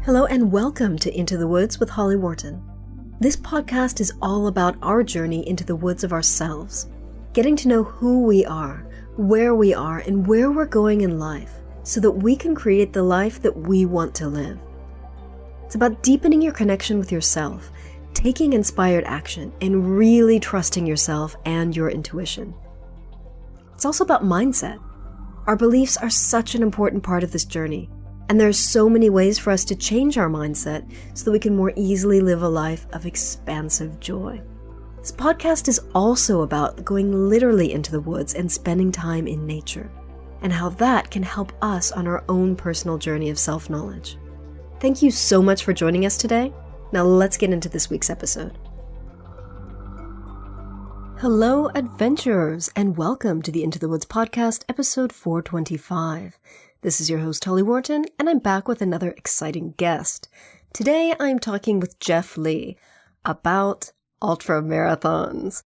Hello and welcome to Into the Woods with Holly Wharton. This podcast is all about our journey into the woods of ourselves, getting to know who we are, where we are, and where we're going in life so that we can create the life that we want to live. It's about deepening your connection with yourself, taking inspired action, and really trusting yourself and your intuition. It's also about mindset. Our beliefs are such an important part of this journey, and there are so many ways for us to change our mindset so that we can more easily live a life of expansive joy. This podcast is also about going literally into the woods and spending time in nature, and how that can help us on our own personal journey of self-knowledge. Thank you so much for joining us today. Now let's get into this week's episode. Hello, adventurers, and welcome to the Into the Woods podcast, episode 425. This is your host, Holly Wharton, and I'm back with another exciting guest. Today, I'm talking with Jeff Lee about ultra marathons.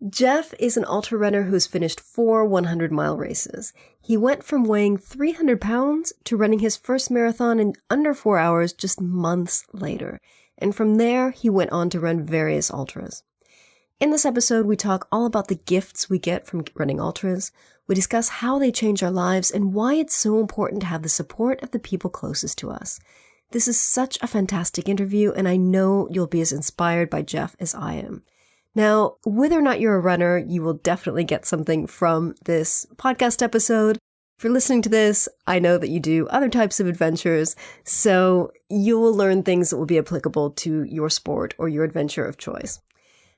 Jeff is an ultra runner who's finished 4 100-mile races. He went from weighing 300 pounds to running his first marathon in under 4 hours just months later. And from there, he went on to run various ultras. In this episode, we talk all about the gifts we get from running ultras. We discuss how they change our lives and why it's so important to have the support of the people closest to us. This is such a fantastic interview, and I know you'll be as inspired by Jeff as I am. Now, whether or not you're a runner, you will definitely get something from this podcast episode. If you're listening to this, I know that you do other types of adventures, so you will learn things that will be applicable to your sport or your adventure of choice.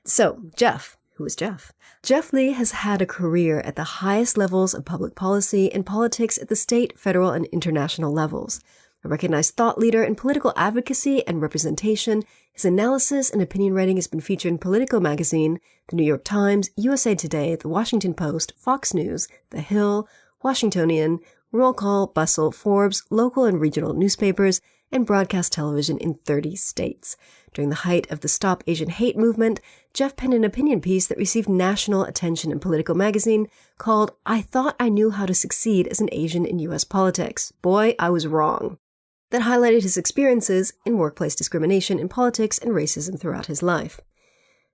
So, Jeff, who is Jeff? Jeff Lee has had a career at the highest levels of public policy and politics at the state, federal, and international levels. A recognized thought leader in political advocacy and representation, his analysis and opinion writing has been featured in POLITICO Magazine, The New York Times, USA Today, The Washington Post, Fox News, The Hill, Washingtonian, Roll Call, Bustle, Forbes, local and regional newspapers, and broadcast television in 30 states. During the height of the Stop Asian Hate movement, Jeff penned an opinion piece that received national attention in POLITICO Magazine called "I Thought I Knew How to Succeed as an Asian in U.S. Politics. Boy, I was wrong." That highlighted his experiences in workplace discrimination in politics and racism throughout his life.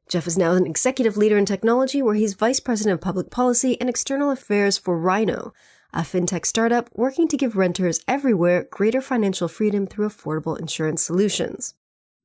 Jeff is now an executive leader in technology where he's vice president of public policy and external affairs for Rhino, a fintech startup working to give renters everywhere greater financial freedom through affordable insurance solutions.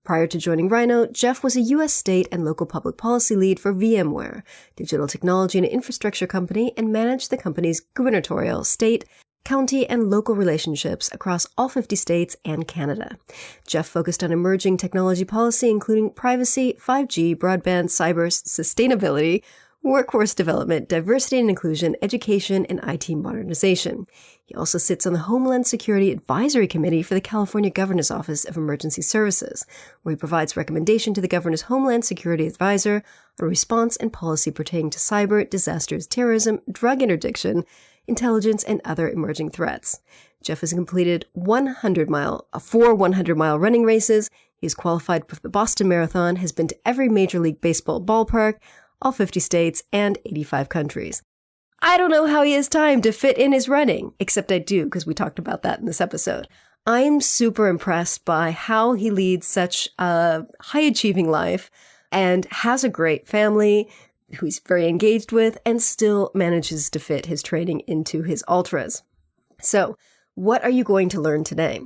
Prior to joining Rhino, Jeff was a U.S. state and local public policy lead for VMware, digital technology and infrastructure company, and managed the company's gubernatorial, state, county, and local relationships across all 50 states and Canada. Jeff focused on emerging technology policy, including privacy, 5G, broadband, cyber, sustainability, workforce development, diversity and inclusion, education, and IT modernization. He also sits on the Homeland Security Advisory Committee for the California Governor's Office of Emergency Services, where he provides recommendation to the Governor's Homeland Security Advisor on response and policy pertaining to cyber, disasters, terrorism, drug interdiction, intelligence, and other emerging threats. Jeff has completed 4 100-mile running races. He is qualified for the Boston Marathon, has been to every Major League Baseball ballpark, all 50 states, and 85 countries. I don't know how he has time to fit in his running, except I do, because we talked about that in this episode. I'm super impressed by how he leads such a high-achieving life and has a great family who he's very engaged with and still manages to fit his training into his ultras. So, what are you going to learn today?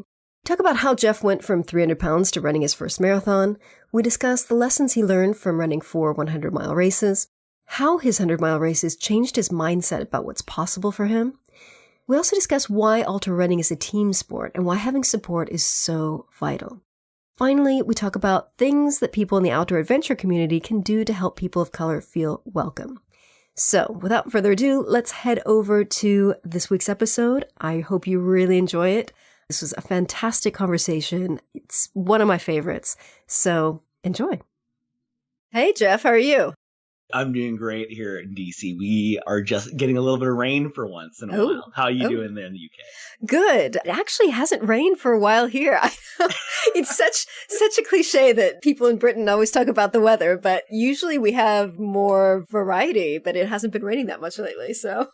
Talk about how Jeff went from 300 pounds to running his first marathon. We discuss the lessons he learned from running 4 100-mile races, how his 100-mile races changed his mindset about what's possible for him. We also discuss why ultra running is a team sport and why having support is so vital. Finally, we talk about things that people in the outdoor adventure community can do to help people of color feel welcome. So, without further ado, let's head over to this week's episode. I hope you really enjoy it. This was a fantastic conversation. It's one of my favorites. So, enjoy. Hey, Jeff, how are you? I'm doing great here in DC. We are just getting a little bit of rain for once in a while. How are you doing there in the UK? Good. It actually hasn't rained for a while here. It's such a cliche that people in Britain always talk about the weather, but usually we have more variety, but it hasn't been raining that much lately, so.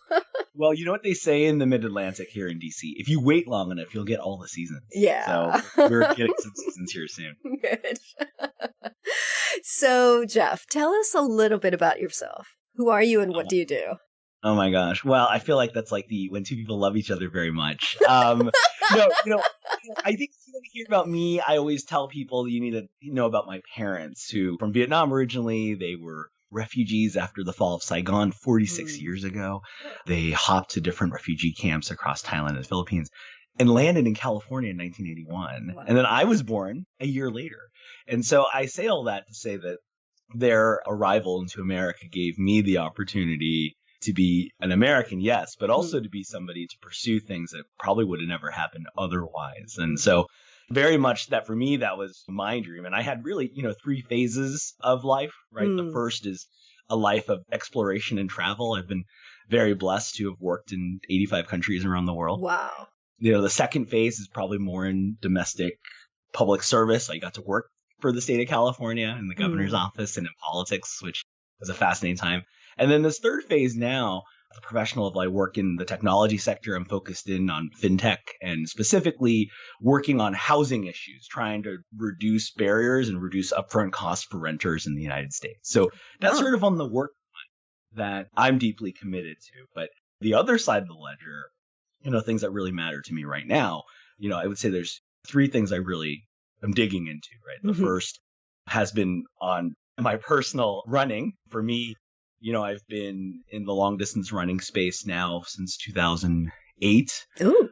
Well, you know what they say in the Mid-Atlantic here in DC? If you wait long enough, you'll get all the seasons. Yeah. So we're getting some seasons here soon. Good. So, Jeff, tell us a little bit about yourself. Who are you and what do you do? Oh my gosh. Well, I feel like that's like when two people love each other very much. I think if you want to hear about me, I always tell people you need to know about my parents who from Vietnam originally. They were refugees after the fall of Saigon 46 years ago. They hopped to different refugee camps across Thailand and the Philippines and landed in California in 1981. Wow. And then I was born a year later. And so I say all that to say that their arrival into America gave me the opportunity to be an American, yes, but also to be somebody to pursue things that probably would have never happened otherwise. And so very much that for me, that was my dream. And I had really, 3 phases of life, right? The first is a life of exploration and travel. I've been very blessed to have worked in 85 countries around the world. Wow. The second phase is probably more in domestic public service. I got to work for the state of California in the governor's office and in politics, which was a fascinating time. And then this third phase now, as a professional of work in the technology sector, I'm focused in on fintech and specifically working on housing issues, trying to reduce barriers and reduce upfront costs for renters in the United States. So that's sort of on the work that I'm deeply committed to. But the other side of the ledger, things that really matter to me right now, I would say there's 3 things I really am digging into, right? The first has been on my personal running. For me, I've been in the long distance running space now since 2008. Ooh.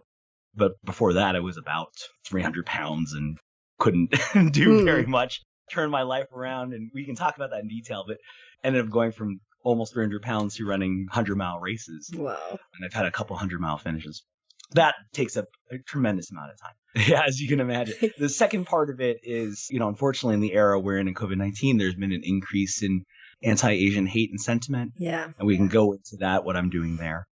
But before that, I was about 300 pounds and couldn't do very much, turn my life around. And we can talk about that in detail, but ended up going from almost 300 pounds to running 100-mile races. Wow. And I've had a couple 100-mile finishes. That takes up a tremendous amount of time. Yeah, as you can imagine. The second part of it is, unfortunately, in the era we're in COVID-19, there's been an increase in anti-Asian hate and sentiment. Yeah. And we can go into that, what I'm doing there.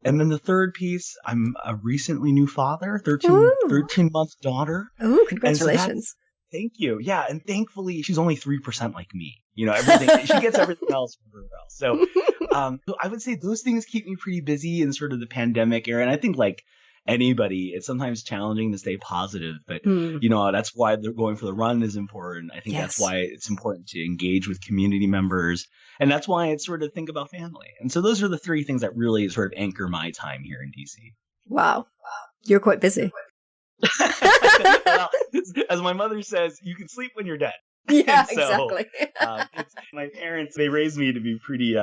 And then the third piece, I'm a recently new father, 13-month daughter. Oh, congratulations. Thank you. Yeah. And thankfully, she's only 3% like me. Everything, she gets everything else from her else. So I would say those things keep me pretty busy in sort of the pandemic era. And I think like anybody, it's sometimes challenging to stay positive, but that's why they're going for the run is important. I think that's why it's important to engage with community members. And that's why it's sort of think about family. And so those are the 3 things that really sort of anchor my time here in DC. Wow. You're quite busy. Well, as my mother says, you can sleep when you're dead. Yeah, so, exactly. My parents, they raised me to be pretty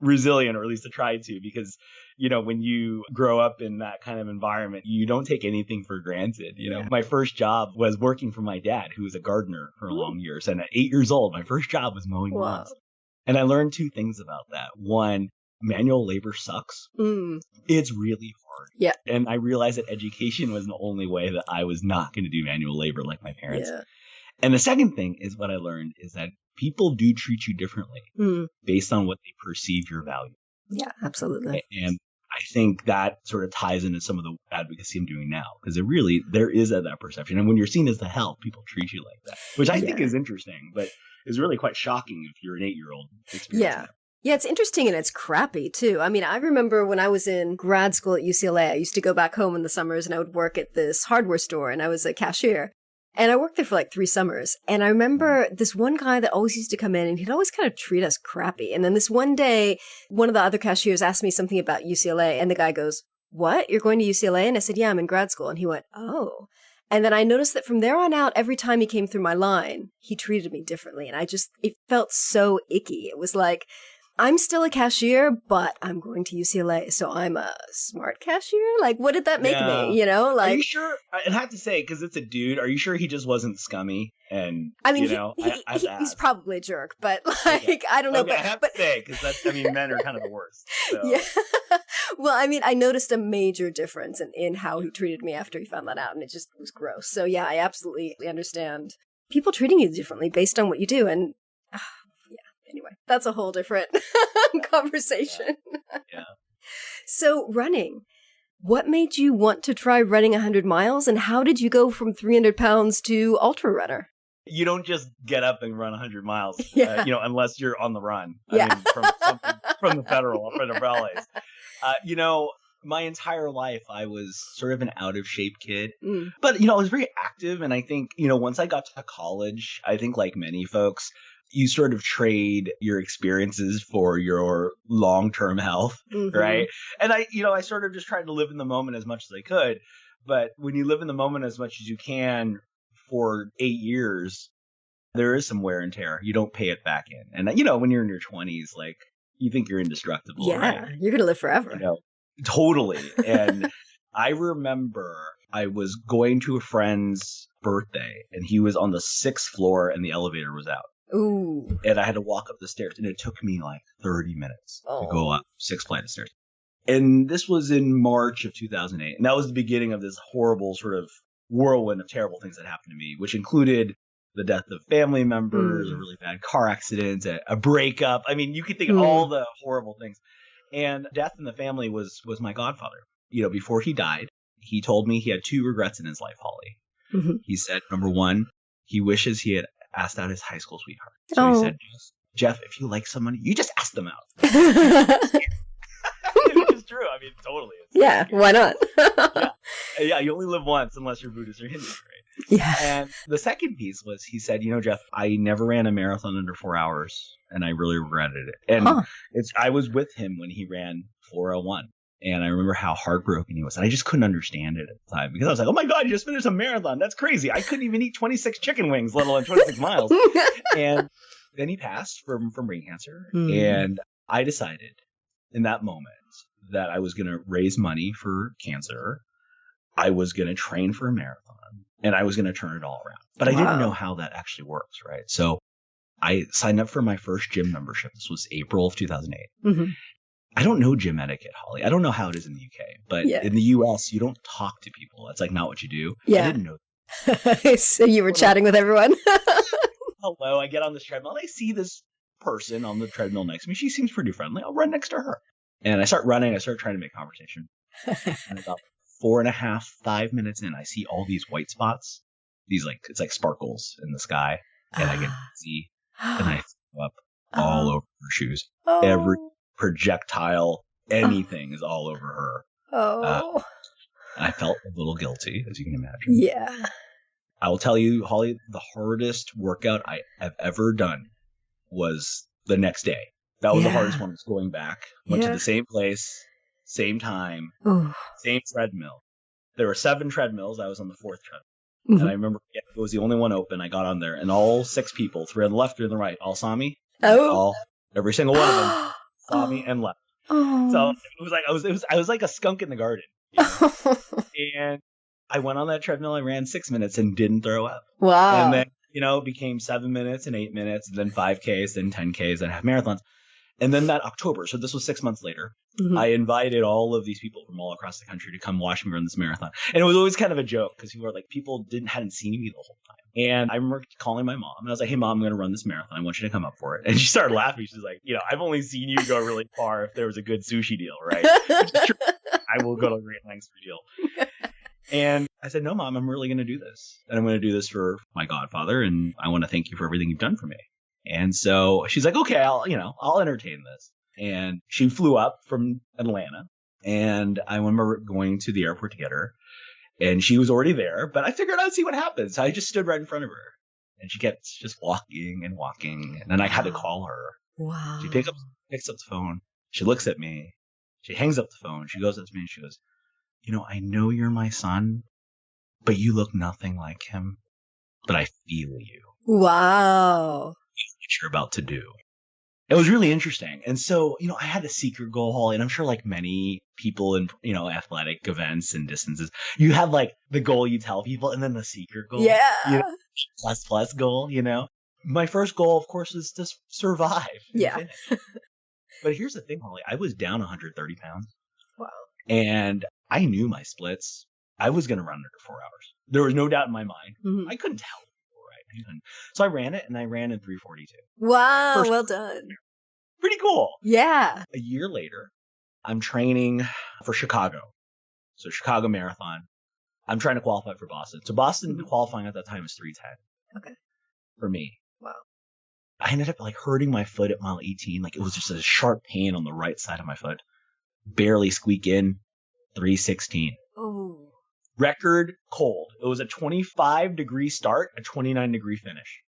resilient, or at least to try to, because, when you grow up in that kind of environment, you don't take anything for granted. My first job was working for my dad, who was a gardener for long years. And at 8 years old, my first job was mowing lawns. And I learned 2 things about that. One, manual labor sucks. It's really hard. Yeah. And I realized that education was the only way that I was not going to do manual labor like my parents. Yeah. And the second thing is what I learned is that people do treat you differently based on what they perceive your value. Yeah, absolutely. And I think that sort of ties into some of the advocacy I'm doing now, because there is that perception. And when you're seen as the help, people treat you like that, which I think is interesting, but is really quite shocking if you're an 8-year-old experiencing that. Yeah, it's interesting and it's crappy too. I mean, I remember when I was in grad school at UCLA, I used to go back home in the summers and I would work at this hardware store and I was a cashier. And I worked there for like 3 summers. And I remember this one guy that always used to come in and he'd always kind of treat us crappy. And then this one day, one of the other cashiers asked me something about UCLA. And the guy goes, "What? You're going to UCLA?" And I said, "Yeah, I'm in grad school." And he went, "Oh." And then I noticed that from there on out, every time he came through my line, he treated me differently. And it felt so icky. It was like, I'm still a cashier, but I'm going to UCLA, so I'm a smart cashier? Like, what did that make me, Like, are you sure? I have to say, because it's a dude, are you sure he just wasn't scummy? And, I mean, he's probably a jerk, but, I don't know. Okay, I have to say, because men are kind of the worst. So. Yeah. Well, I mean, I noticed a major difference in how he treated me after he found that out, and it just was gross. So, yeah, I absolutely understand people treating you differently based on what you do, and... Anyway, that's a whole different conversation. Yeah. So running, what made you want to try running 100 miles, and how did you go from 300 pounds to ultrarunner? You don't just get up and run 100 miles, Yeah. Unless you're on the run. Yeah. I mean, from the federal umbrellas. My entire life, I was sort of an out of shape kid, but, I was very active. And I think, once I got to college, I think like many folks, you sort of trade your experiences for your long-term health, right? And I sort of just tried to live in the moment as much as I could. But when you live in the moment as much as you can for 8 years, there is some wear and tear. You don't pay it back in. And, when you're in your 20s, like, you think you're indestructible, right? You're going to live forever. Totally. And I remember I was going to a friend's birthday, and he was on the 6th floor, and the elevator was out. Ooh. And I had to walk up the stairs, and it took me like 30 minutes to go up 6 flights of stairs. And this was in March of 2008. And that was the beginning of this horrible sort of whirlwind of terrible things that happened to me, which included the death of family members, a really bad car accident, a breakup. I mean, you could think of all the horrible things. And death in the family was my godfather. Before he died, he told me he had 2 regrets in his life, Holly. He said, number 1, he wishes he had asked out his high school sweetheart. So he said, Jeff, if you like somebody, you just ask them out. Which is true. I mean, totally. Yeah, why not? Yeah, you only live once unless you're Buddhist or Hindu, right? Yeah. And the second piece was, he said, Jeff, I never ran a marathon under 4 hours, and I really regretted it. And I was with him when he ran 4:01. And I remember how heartbroken he was. And I just couldn't understand it at the time, because I was like, oh my God, you just finished a marathon. That's crazy. I couldn't even eat 26 chicken wings, let alone 26 miles. And then he passed from brain cancer. And I decided in that moment that I was going to raise money for cancer. I was going to train for a marathon, and I was going to turn it all around. But I didn't know how that actually works, right? So I signed up for my first gym membership. This was April of 2008. I don't know gym etiquette, Holly. I don't know how it is in the UK, but in the US, you don't talk to people. That's like not what you do. I didn't know that. So you were chatting with everyone? Hello, I get on this treadmill, and I see this person on the treadmill next to me. She seems pretty friendly. I'll run next to her. And I start running. I start trying to make conversation. And about 4.5, 5 minutes in, I see all these white spots. It's like sparkles in the sky. And I get dizzy, and I throw up all over her shoes. Every projectile, anything is all over her. I felt a little guilty, as you can imagine. Yeah. I will tell you, Holly, the hardest workout I have ever done was the next day. That was the hardest one. Was going back. Went to the same place, same time, same treadmill. There were 7 treadmills. I was on the 4th treadmill. And I remember it was the only one open. I got on there, and all 6 people, 3 on the left, 3 on the right, all saw me. Every single one of them saw me and left. So it was like I was like a skunk in the garden. And I went on that treadmill. I ran 6 minutes and didn't throw up. Wow. And then it became 7 minutes and 8 minutes, and then 5Ks, then 10Ks, then half marathons. And then that October, so this was 6 months later, I invited all of these people from all across the country to come watch me run this marathon. And it was always kind of a joke, because people hadn't seen me the whole time. And I remember calling my mom, and I was like, hey, Mom, I'm going to run this marathon. I want you to come up for it. And she started laughing. She's like, I've only seen you go really far if there was a good sushi deal, right? Which is true. I will go to great lengths for a deal. And I said, no, Mom, I'm really going to do this. And I'm going to do this for my godfather, and I want to thank you for everything you've done for me. And so she's like, okay, I'll entertain this. And she flew up from Atlanta, and I remember going to the airport to get her, and she was already there, but I figured I'd see what happens. So I just stood right in front of her, and she kept just walking and walking. And then I had to call her. Wow. She picks up the phone. She looks at me. She hangs up the phone. She goes up to me and she goes, I know you're my son, but you look nothing like him, but I feel you. Wow. What you're about to do. It was really interesting. And so, I had a secret goal, Holly, and I'm sure like many people in, athletic events and distances, you have like the goal you tell people and then the secret goal. Yeah. Plus goal, My first goal, of course, is to survive. Yeah. But here's the thing, Holly. I was down 130 pounds. Wow. And I knew my splits. I was going to run under 4 hours. There was no doubt in my mind. I couldn't tell. So I ran it, and I ran in 3:42. Wow, well done. Pretty cool. Yeah. A year later, I'm training for Chicago. So Chicago Marathon. I'm trying to qualify for Boston. So Boston qualifying at that time is 3:10. Okay. For me. Wow. I ended up like hurting my foot at mile 18. Like it was just a sharp pain on the right side of my foot. Barely squeak in 3:16. Oh. Record cold. It was a 25-degree start, a 29-degree finish.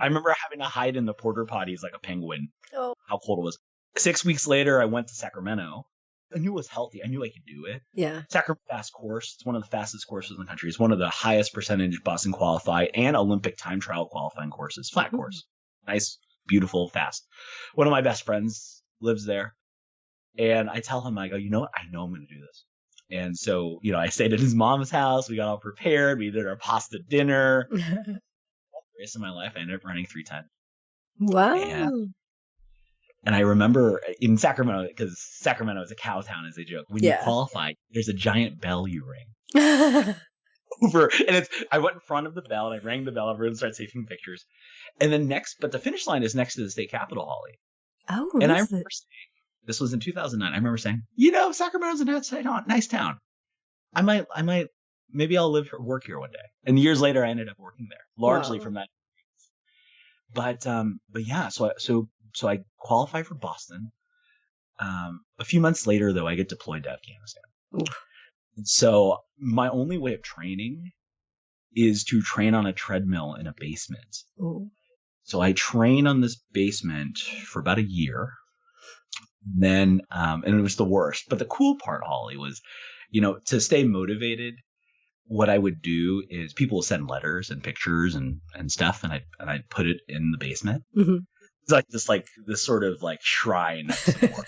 I remember having to hide in the porta potties like a penguin. Oh. How cold it was. 6 weeks later, I went to Sacramento. I knew it was healthy. I knew I could do it. Yeah. Sacramento fast course. It's one of the fastest courses in the country. It's one of the highest percentage Boston qualified and Olympic time trial qualifying courses. Flat course. Nice, beautiful, fast. One of my best friends lives there. And I tell him, I go, you know what? I know I'm going to do this. And so, I stayed at his mom's house. We got all prepared. We did our pasta dinner. The rest of my life, I ended up running 3:10. Wow. And I remember in Sacramento, because Sacramento is a cow town, as they joke. When you qualify, there's a giant bell you ring. I went in front of the bell and I rang the bell. Everyone started taking pictures. And then but the finish line is next to the state capitol, Holly. Oh, and I remember saying, this was in 2009. I remember saying, Sacramento's a nice town. Maybe I'll work here one day. And years later, I ended up working there, largely from that. But yeah, so I qualify for Boston. A few months later, though, I get deployed to Afghanistan. Oof. And so my only way of training is to train on a treadmill in a basement. Ooh. So I trained on this basement for about a year. Then, and it was the worst. But the cool part, Holly, was, to stay motivated, what I would do is people would send letters and pictures and stuff, and I'd put it in the basement. Mm-hmm. It's like this sort of like shrine of support.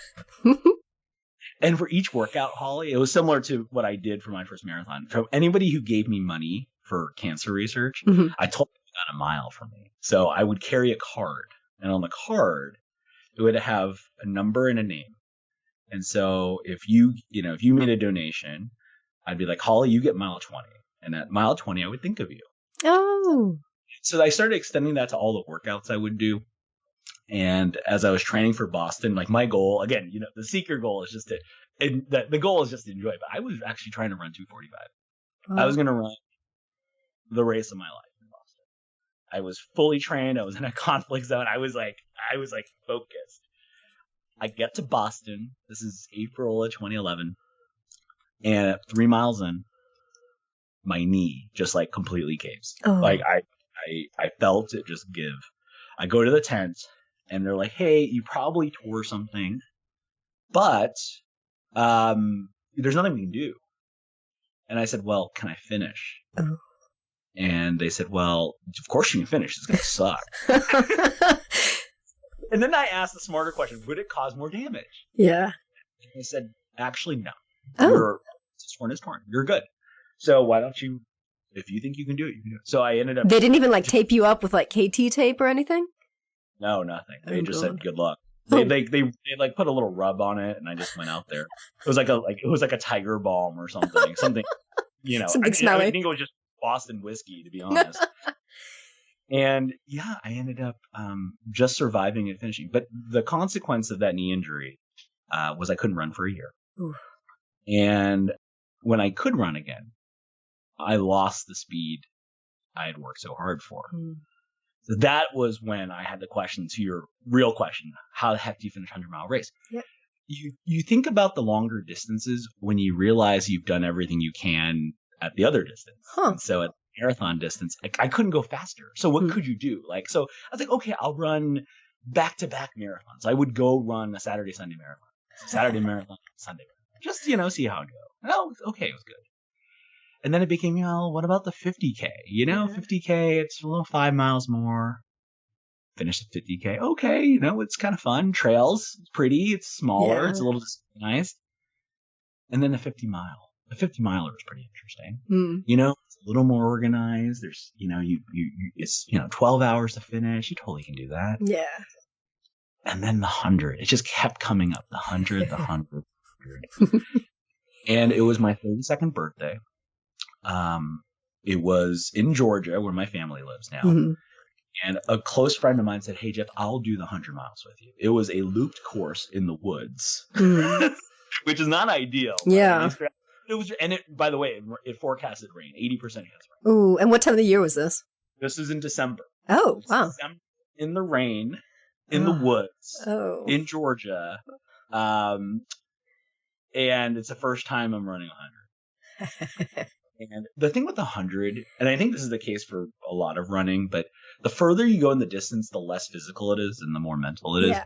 And for each workout, Holly, it was similar to what I did for my first marathon. For anybody who gave me money for cancer research, I told them about a mile from me. So I would carry a card, and on the card, it would have a number and a name. And so if you made a donation, I'd be like, Holly, you get mile 20. And at mile 20, I would think of you. Oh. So I started extending that to all the workouts I would do. And as I was training for Boston, like my goal, again, the secret goal is the goal is just to enjoy it. But I was actually trying to run 2:45. I was going to run the race of my life in Boston. I was fully trained. I was in a conflict zone. I was like focused. I get to Boston. This is April of 2011. And at 3 miles in, my knee just like completely caves. Oh. Like I felt it just give. I go to the tent and they're like, hey, you probably tore something, but there's nothing we can do. And I said, well, can I finish? Oh. And they said, well, of course you can finish. It's going to suck. And then I asked the smarter question, would it cause more damage? Yeah. And they said, actually, no. Oh. This torn is torn. You're good. So why don't you, if you think you can do it, you can do it. So I ended up. They didn't even like tape you up with like KT tape or anything? No, nothing. They just said good luck. They like put a little rub on it, and I just went out there. It was like a tiger balm or something. Something Something smelly. I think it was just Boston whiskey, to be honest. And yeah, I ended up just surviving and finishing. But the consequence of that knee injury was I couldn't run for a year. Oof. And when I could run again, I lost the speed I had worked so hard for. Mm. So that was when I had the question to your real question: how the heck do you finish a 100-mile race? Yep. You think about the longer distances when you realize you've done everything you can at the other distance. Huh. And so at marathon distance, I couldn't go faster. So what could you do? So I was like, okay, I'll run back-to-back marathons. I would go run a Saturday, Sunday marathon. Saturday marathon, Sunday marathon. Just, see how it goes. Oh, okay, it was good. And then it became, what about the 50K? 50K, it's a little 5 miles more. Finish the 50K. Okay, it's kind of fun. Trails, it's pretty, it's smaller, it's a little disorganized. And then the 50 mile. The 50 miler is pretty interesting. Mm. It's a little more organized. There's, it's 12 hours to finish. You totally can do that. Yeah. And then the 100. It just kept coming up. The 100, the 100, the 100. And it was my 32nd birthday. It was in Georgia, where my family lives now. Mm-hmm. And a close friend of mine said, "Hey, Jeff, I'll do the 100 miles with you." It was a looped course in the woods, which is not ideal. Yeah. It was, and by the way, it forecasted rain, 80% chance of rain. Ooh, and what time of the year was this? This is in December. Oh, wow. December, in the rain, in the woods, in Georgia. And it's the first time I'm running 100. And the thing with the 100, and I think this is the case for a lot of running, but the further you go in the distance, the less physical it is and the more mental it is. Yeah.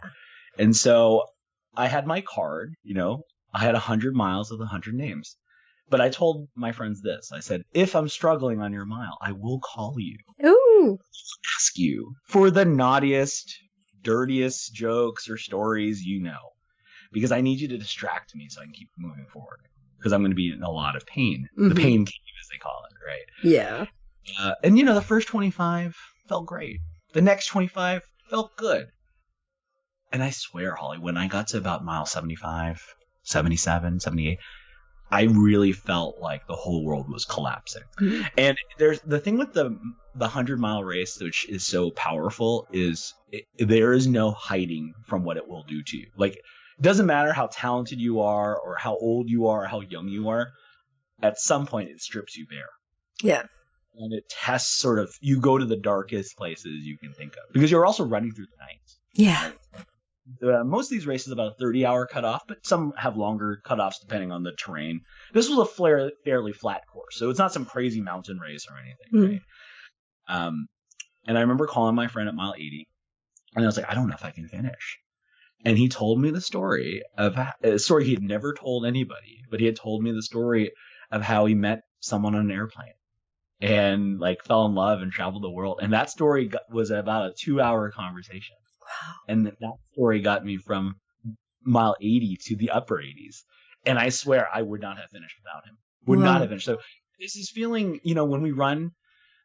And so I had my card, I had 100 miles with 100 names. But I told my friends this. I said, if I'm struggling on your mile, I will call you. Ooh. Ask you for the naughtiest, dirtiest jokes or stories because I need you to distract me so I can keep moving forward. Because I'm going to be in a lot of pain. Mm-hmm. The pain cave, as they call it, right? Yeah. And the first 25 felt great. The next 25 felt good. And I swear, Holly, when I got to about mile 75, 77, 78, I really felt like the whole world was collapsing. Mm-hmm. And there's the thing with the 100-mile race, which is so powerful, is there is no hiding from what it will do to you. Like, it doesn't matter how talented you are or how old you are or how young you are. At some point, it strips you bare. Yeah. And it tests you go to the darkest places you can think of. Because you're also running through the night. Yeah. Most of these races have about a 30-hour cutoff, but some have longer cutoffs depending on the terrain. This was a fairly flat course, so it's not some crazy mountain race or anything, right? And I remember calling my friend at mile 80, and I was like, I don't know if I can finish. And he told me the story of a story he had never told anybody, but he had told me the story of how he met someone on an airplane and fell in love and traveled the world. And that story was about a 2-hour conversation. Wow. And that story got me from mile 80 to the upper 80s. And I swear I would not have finished without him. Would not have finished. So this is feeling, when we run,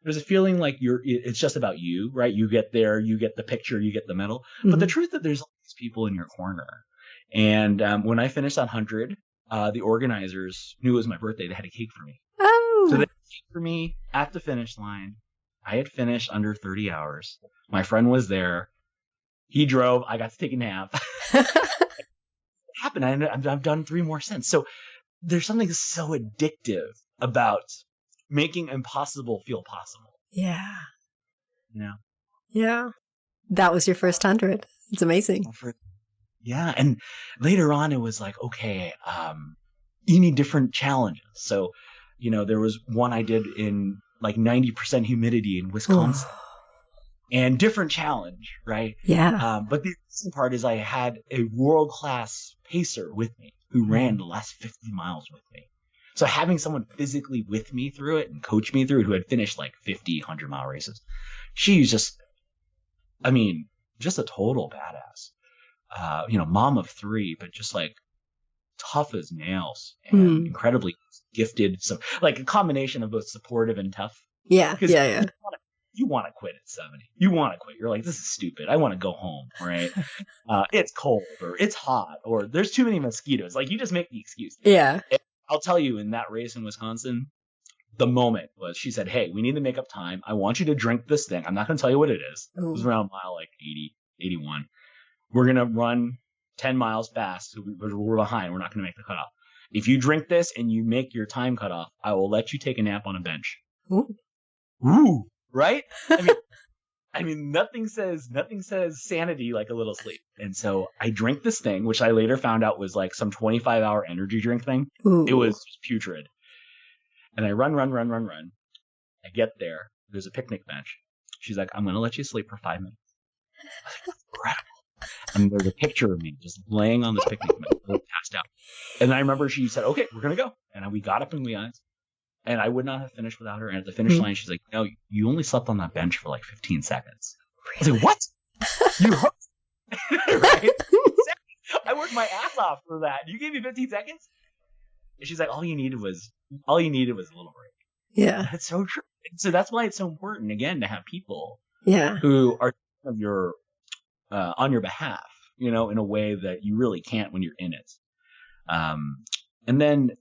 there's a feeling like it's just about you, right? You get there, you get the picture, you get the medal. Mm-hmm. But the truth that there's all these people in your corner. And when I finished that 100, the organizers knew it was my birthday. They had a cake for me. Oh. So they had a cake for me at the finish line. I had finished under 30 hours. My friend was there. He drove. I got to take a nap. It happened. I've done 3 more since. So there's something so addictive about making impossible feel possible. Yeah. Yeah. That was your first 100. It's amazing. Yeah. And later on, it was like, okay, you need different challenges. So, there was one I did in 90% humidity in Wisconsin. Oh. And different challenge, right? Yeah. But the interesting part is I had a world-class pacer with me who ran the last 50 miles with me. So having someone physically with me through it and coach me through it, who had finished 50, 100-mile races, she's just a total badass. Mom of 3, but just tough as nails and incredibly gifted. So a combination of both supportive and tough. Yeah. Yeah. You want to quit at 70. You want to quit. You're like, this is stupid. I want to go home, right? It's cold or it's hot or there's too many mosquitoes. You just make the excuse. Yeah. And I'll tell you, in that race in Wisconsin, the moment was she said, hey, we need to make up time. I want you to drink this thing. I'm not going to tell you what it is. Ooh. It was around mile 80, 81. We're going to run 10 miles fast. So we're behind. We're not going to make the cutoff. If you drink this and you make your time cutoff, I will let you take a nap on a bench. Ooh. Right? Nothing says sanity like a little sleep. And so I drank this thing, which I later found out was some 25-hour energy drink thing. Ooh. It was just putrid. And I run. I get there. There's a picnic bench. She's like, I'm going to let you sleep for 5 minutes. Incredible. And there's a picture of me just laying on this picnic bench, passed out. And I remember she said, okay, we're going to go. And we got up and we went. And I would not have finished without her. And at the finish line, she's like, no, you only slept on that bench for 15 seconds. Really? I was like, what? You hooked? Right? I worked my ass off for that. You gave me 15 seconds? And she's like, all you needed was a little break. Yeah. That's so true. And so that's why it's so important, again, to have people who are on your behalf, in a way that you really can't when you're in it. And then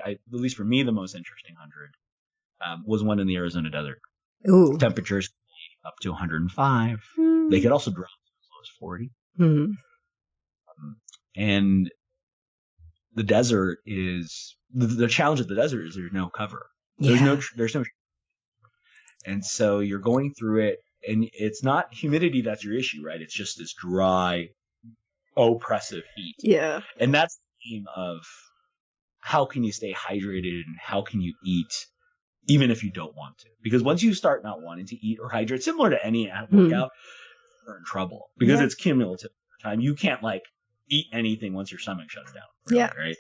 at least for me, the most interesting 100 was one in the Arizona desert. Ooh. Temperatures up to 105. They could also drop as low as 40. And the desert is the challenge of the desert is there's no cover. There's no, and so you're going through it, and it's not humidity that's your issue, right? It's just this dry, oppressive heat. Yeah. And that's the theme of how can you stay hydrated and how can you eat even if you don't want to? Because once you start not wanting to eat or hydrate, similar to any workout, you're in trouble because it's cumulative time. You can't like eat anything once your stomach shuts down. Really, right?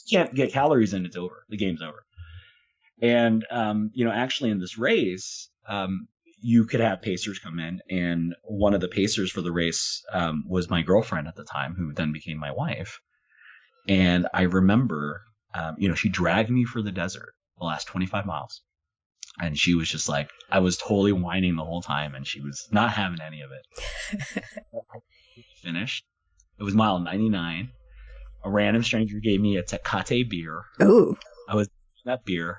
You can't get calories in, it's over. The game's over. And, actually in this race, you could have pacers come in, and one of the pacers for the race was my girlfriend at the time, who then became my wife. And I remember, she dragged me for the desert the last 25 miles. And she was just like, I was totally whining the whole time, and she was not having any of it. Finished. It was mile 99. A random stranger gave me a Tecate beer. Oh. I was drinking that beer.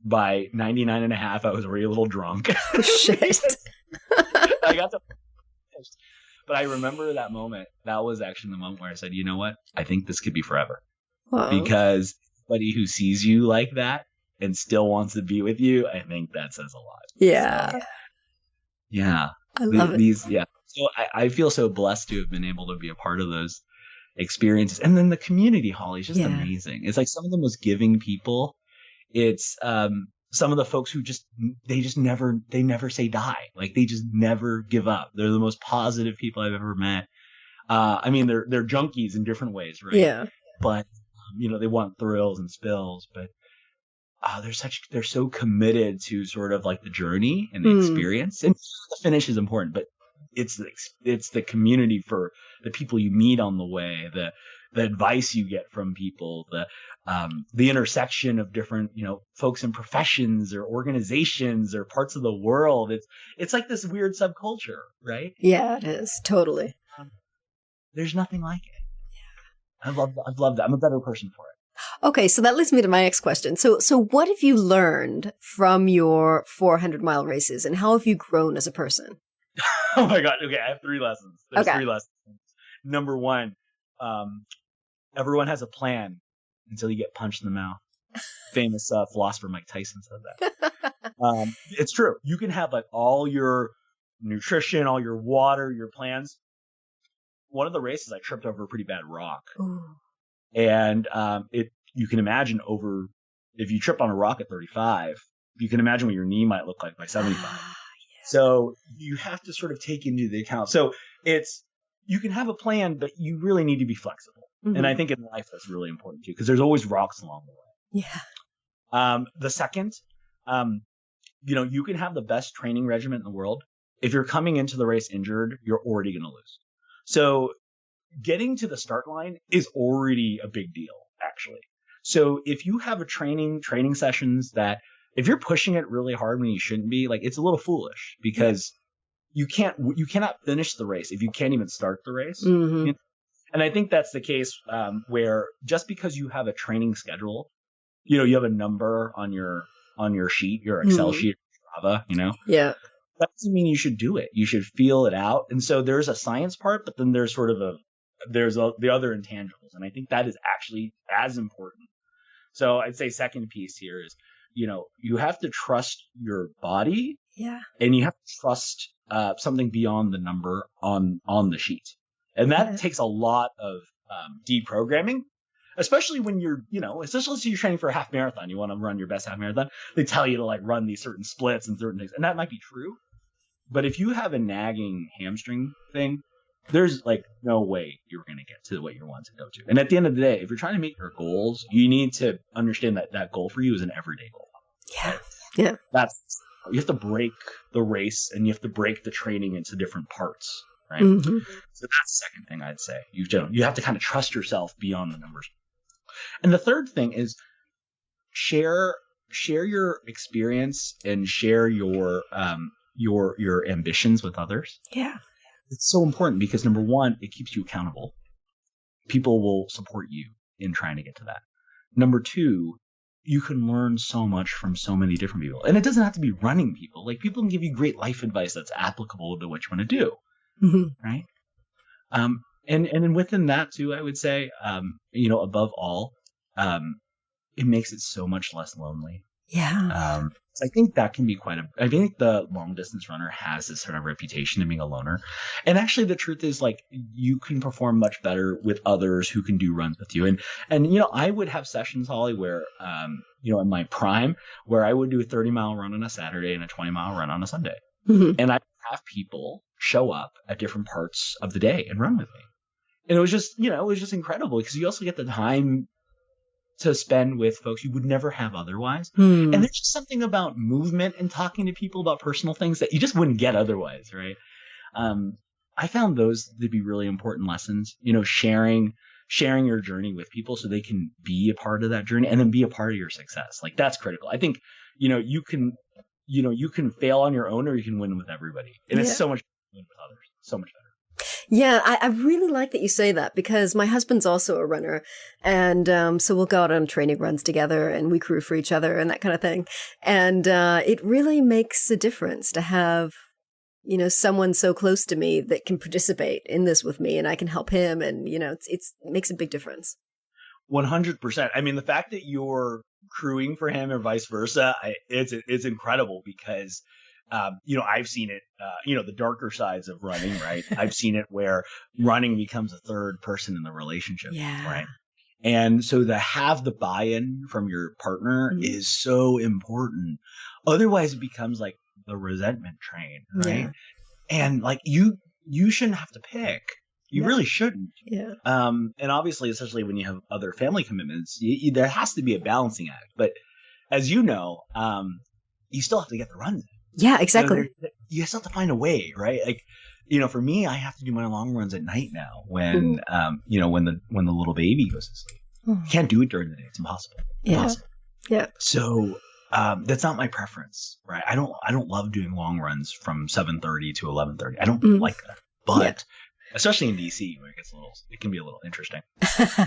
By 99 and a half, I was already a little drunk. Shit. I got to finish. But I remember that moment. That was actually the moment where I said, you know what? I think this could be forever. Wow. Because somebody who sees you like that and still wants to be with you, I think that says a lot. Yeah. So, yeah. I love it. So I feel so blessed to have been able to be a part of those experiences. And then the community, Holly, is just amazing. It's like some of the most giving people. It's some of the folks who they never say die. Like they just never give up. They're the most positive people I've ever met. They're junkies in different ways, right? Yeah. But they want thrills and spills, but they're so committed to sort of like the journey and the experience. And the finish is important, but it's the community for the people you meet on the way, the advice you get from people, the intersection of different, folks in professions or organizations or parts of the world. It's like this weird subculture, right? Yeah, it is. Totally. There's nothing like it. Yeah. I've loved that. I'm a better person for it. Okay, so that leads me to my next question. So what have you learned from your 400-mile races, and how have you grown as a person? Oh my God. Okay, I have 3 lessons. There's 3 lessons. Number 1, everyone has a plan until you get punched in the mouth. Famous philosopher Mike Tyson said that. It's true. You can have like all your nutrition, all your water, your plans. One of the races, I tripped over a pretty bad rock. Ooh. And you can imagine if you tripped on a rock at 35, you can imagine what your knee might look like by 75. So you have to sort of take into the account. So you can have a plan, but you really need to be flexible. Mm-hmm. And I think in life that's really important too, because there's always rocks along the way. Yeah. The second, you can have the best training regimen in the world. If you're coming into the race injured, you're already going to lose. So getting to the start line is already a big deal, actually. So if you have training sessions that if you're pushing it really hard when you shouldn't be, like it's a little foolish because you cannot finish the race if you can't even start the race. Mm-hmm. And I think that's the case where just because you have a training schedule, you have a number on your sheet, your Excel sheet, Java, Yeah. That doesn't mean you should do it. You should feel it out. And so there's a science part, but then there's sort of the other intangibles. And I think that is actually as important. So I'd say second piece here is, you have to trust your body. Yeah. And you have to trust something beyond the number on the sheet. And that takes a lot of deprogramming, especially when especially if you're training for a half marathon, you want to run your best half marathon. They tell you to like run these certain splits and certain things. And that might be true. But if you have a nagging hamstring thing, there's like no way you're going to get to what you want to go to. And at the end of the day, if you're trying to make your goals, you need to understand that goal for you is an everyday goal. Yeah. Right? Yeah. You have to break the race and you have to break the training into different parts. Right. Mm-hmm. So that's the second thing I'd say. You have to kind of trust yourself beyond the numbers. And the third thing is share your experience and share your ambitions with others. Yeah. It's so important because number 1, it keeps you accountable. People will support you in trying to get to that. Number 2, you can learn so much from so many different people. And it doesn't have to be running people. Like, people can give you great life advice that's applicable to what you want to do. Mm-hmm. Right. And then within that too, I would say, above all, it makes it so much less lonely. Yeah. So I think that can be I think the long distance runner has this sort of reputation of being a loner. And actually the truth is, like, you can perform much better with others who can do runs with you. And I would have sessions, Holly, where, in my prime, where I would do a 30-mile run on a Saturday and a 20-mile run on a Sunday. Mm-hmm. And I have people show up at different parts of the day and run with me. And it was just incredible, because you also get the time to spend with folks you would never have otherwise. And there's just something about movement and talking to people about personal things that you just wouldn't get otherwise, right? I found those to be really important lessons, sharing your journey with people so they can be a part of that journey and then be a part of your success. Like, that's critical. I think, you can fail on your own, or you can win with everybody. And it's so much better to win with others. So much better. Yeah, I really like that you say that, because my husband's also a runner. And so we'll go out on training runs together, and we crew for each other and that kind of thing. And it really makes a difference to have, someone so close to me that can participate in this with me, and I can help him. And, it makes a big difference. 100%. I mean, the fact that you're crewing for him or vice versa, it's incredible, because I've seen it, the darker sides of running, right? I've seen it where running becomes a third person in the relationship, right? And so to have the buy-in from your partner is so important. Otherwise, it becomes like the resentment train, right? Yeah. And like, you shouldn't have to pick. You really shouldn't. Yeah. And obviously, especially when you have other family commitments, there has to be a balancing act. But as you know, you still have to get the runs in. Yeah, exactly. You still have to find a way, right? Like, for me, I have to do my long runs at night now when, when the little baby goes to sleep. I can't do it during the day. It's impossible. Impossible. Yeah. So, that's not my preference, right? I don't love doing long runs from 7:30 to 11:30. I don't like that. But especially in DC, where it can be a little interesting.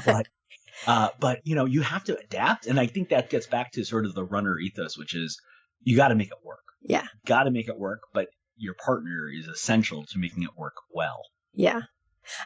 But you have to adapt. And I think that gets back to sort of the runner ethos, which is, you got to make it work. Yeah. Got to make it work, but your partner is essential to making it work well. Yeah,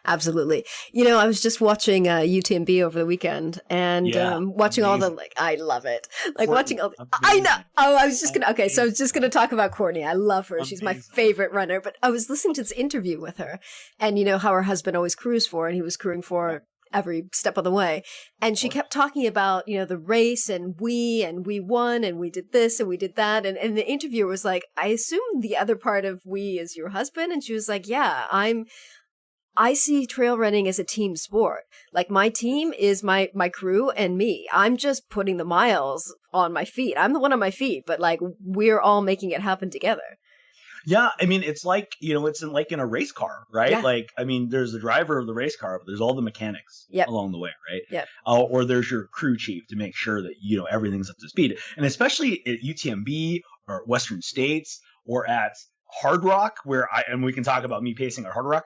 absolutely. I was just watching UTMB over the weekend, and watching all the, I love it. Like, Courtney, watching all the, I know. Oh, I was just going to, so I was just going to talk about Courtney. I love her. She's my favorite runner. But I was listening to this interview with her, and how her husband always crews for, and he was crewing for every step of the way. And she kept talking about, the race, and we won, and we did this and we did that. And the interviewer was like, I assume the other part of we is your husband. And she was like, yeah, I see trail running as a team sport. Like, my team is my crew and me. I'm just putting the miles on my feet. I'm the one on my feet, but like, we're all making it happen together. Yeah, I mean, it's like, it's like in a race car, right? Yeah. Like, I mean, there's the driver of the race car, but there's all the mechanics along the way, right? Yeah. Or there's your crew chief to make sure that, everything's up to speed. And especially at UTMB or Western States or at Hard Rock, and we can talk about me pacing at Hard Rock,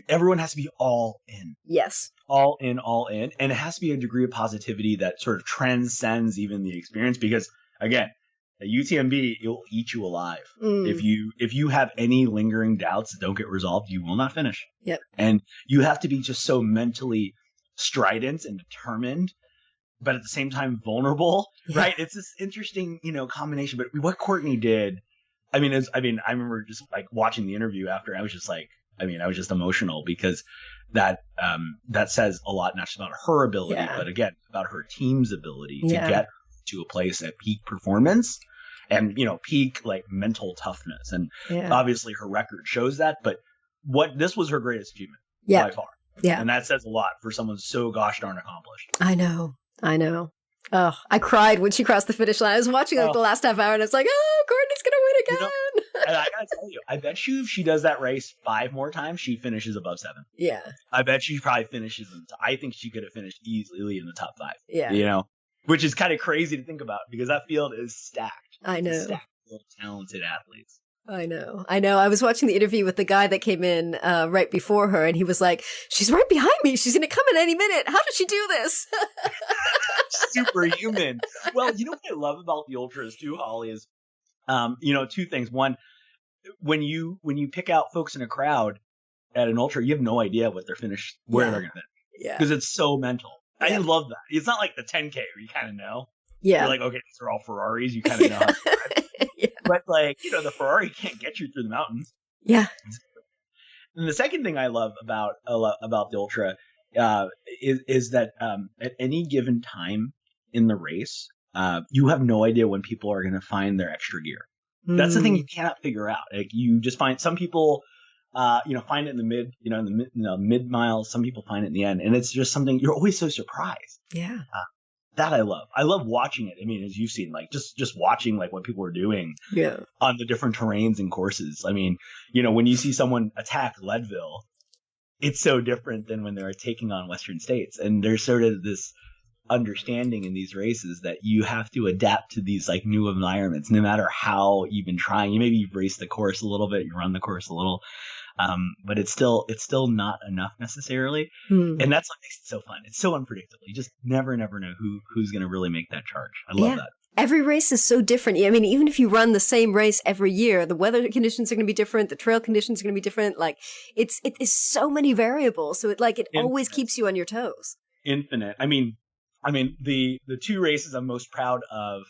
everyone has to be all in. Yes. All in. And it has to be a degree of positivity that sort of transcends even the experience, because, again, at UTMB, it will eat you alive. If you have any lingering doubts that don't get resolved, you will not finish. Yep. And you have to be just so mentally strident and determined, but at the same time vulnerable, right? It's this interesting, combination. But what Courtney did, I remember just like watching the interview after. I was just like, I was just emotional, because that says a lot, not just about her ability, but again, about her team's ability to get to a place at peak performance. And, peak like mental toughness. And obviously her record shows that. But this was her greatest achievement by far. Yeah. And that says a lot for someone so gosh darn accomplished. I know. Oh, I cried when she crossed the finish line. I was watching the last half hour, and I was like, oh, Courtney's going to win again. And I got to tell you, I bet you if she does that race 5 more times, she finishes above 7. Yeah. I bet she probably finishes I think she could have finished easily in the top 5. Yeah. Which is kind of crazy to think about, because that field is stacked. I know. Stacked with talented athletes. I know. I was watching the interview with the guy that came in right before her, and he was like, she's right behind me. She's going to come at any minute. How did she do this? Superhuman. Well, you know what I love about the ultras too, Holly, is, two things. One, when you pick out folks in a crowd at an ultra, you have no idea what they're finished, where they're going to finish. Yeah. Because it's so mental. I love that. It's not like the 10K where you kind of know. Yeah. You're like, okay, these are all Ferraris. You kind of know how to drive. Yeah. But the Ferrari can't get you through the mountains. Yeah. And the second thing I love about the ultra is that at any given time in the race, you have no idea when people are going to find their extra gear. That's the thing you cannot figure out. Like, you just find some people, find it in the mid miles. Some people find it in the end, and it's just something you're always so surprised. Yeah. That I love. I love watching it. I mean, as you've seen, just watching what people are doing on the different terrains and courses. I mean, when you see someone attack Leadville, it's so different than when they're taking on Western States. And there's sort of this understanding in these races that you have to adapt to these new environments, no matter how you've been trying. Maybe you've raced the course a little bit, you run the course a little. But it's still not enough necessarily. And that's what makes it so fun. It's so unpredictable. You just never know who's going to really make that charge. I love that. Every race is so different. I mean, even if you run the same race every year, the weather conditions are going to be different. The trail conditions are going to be different. It is so many variables. So it always keeps you on your toes. Infinite. I mean, the two races I'm most proud of,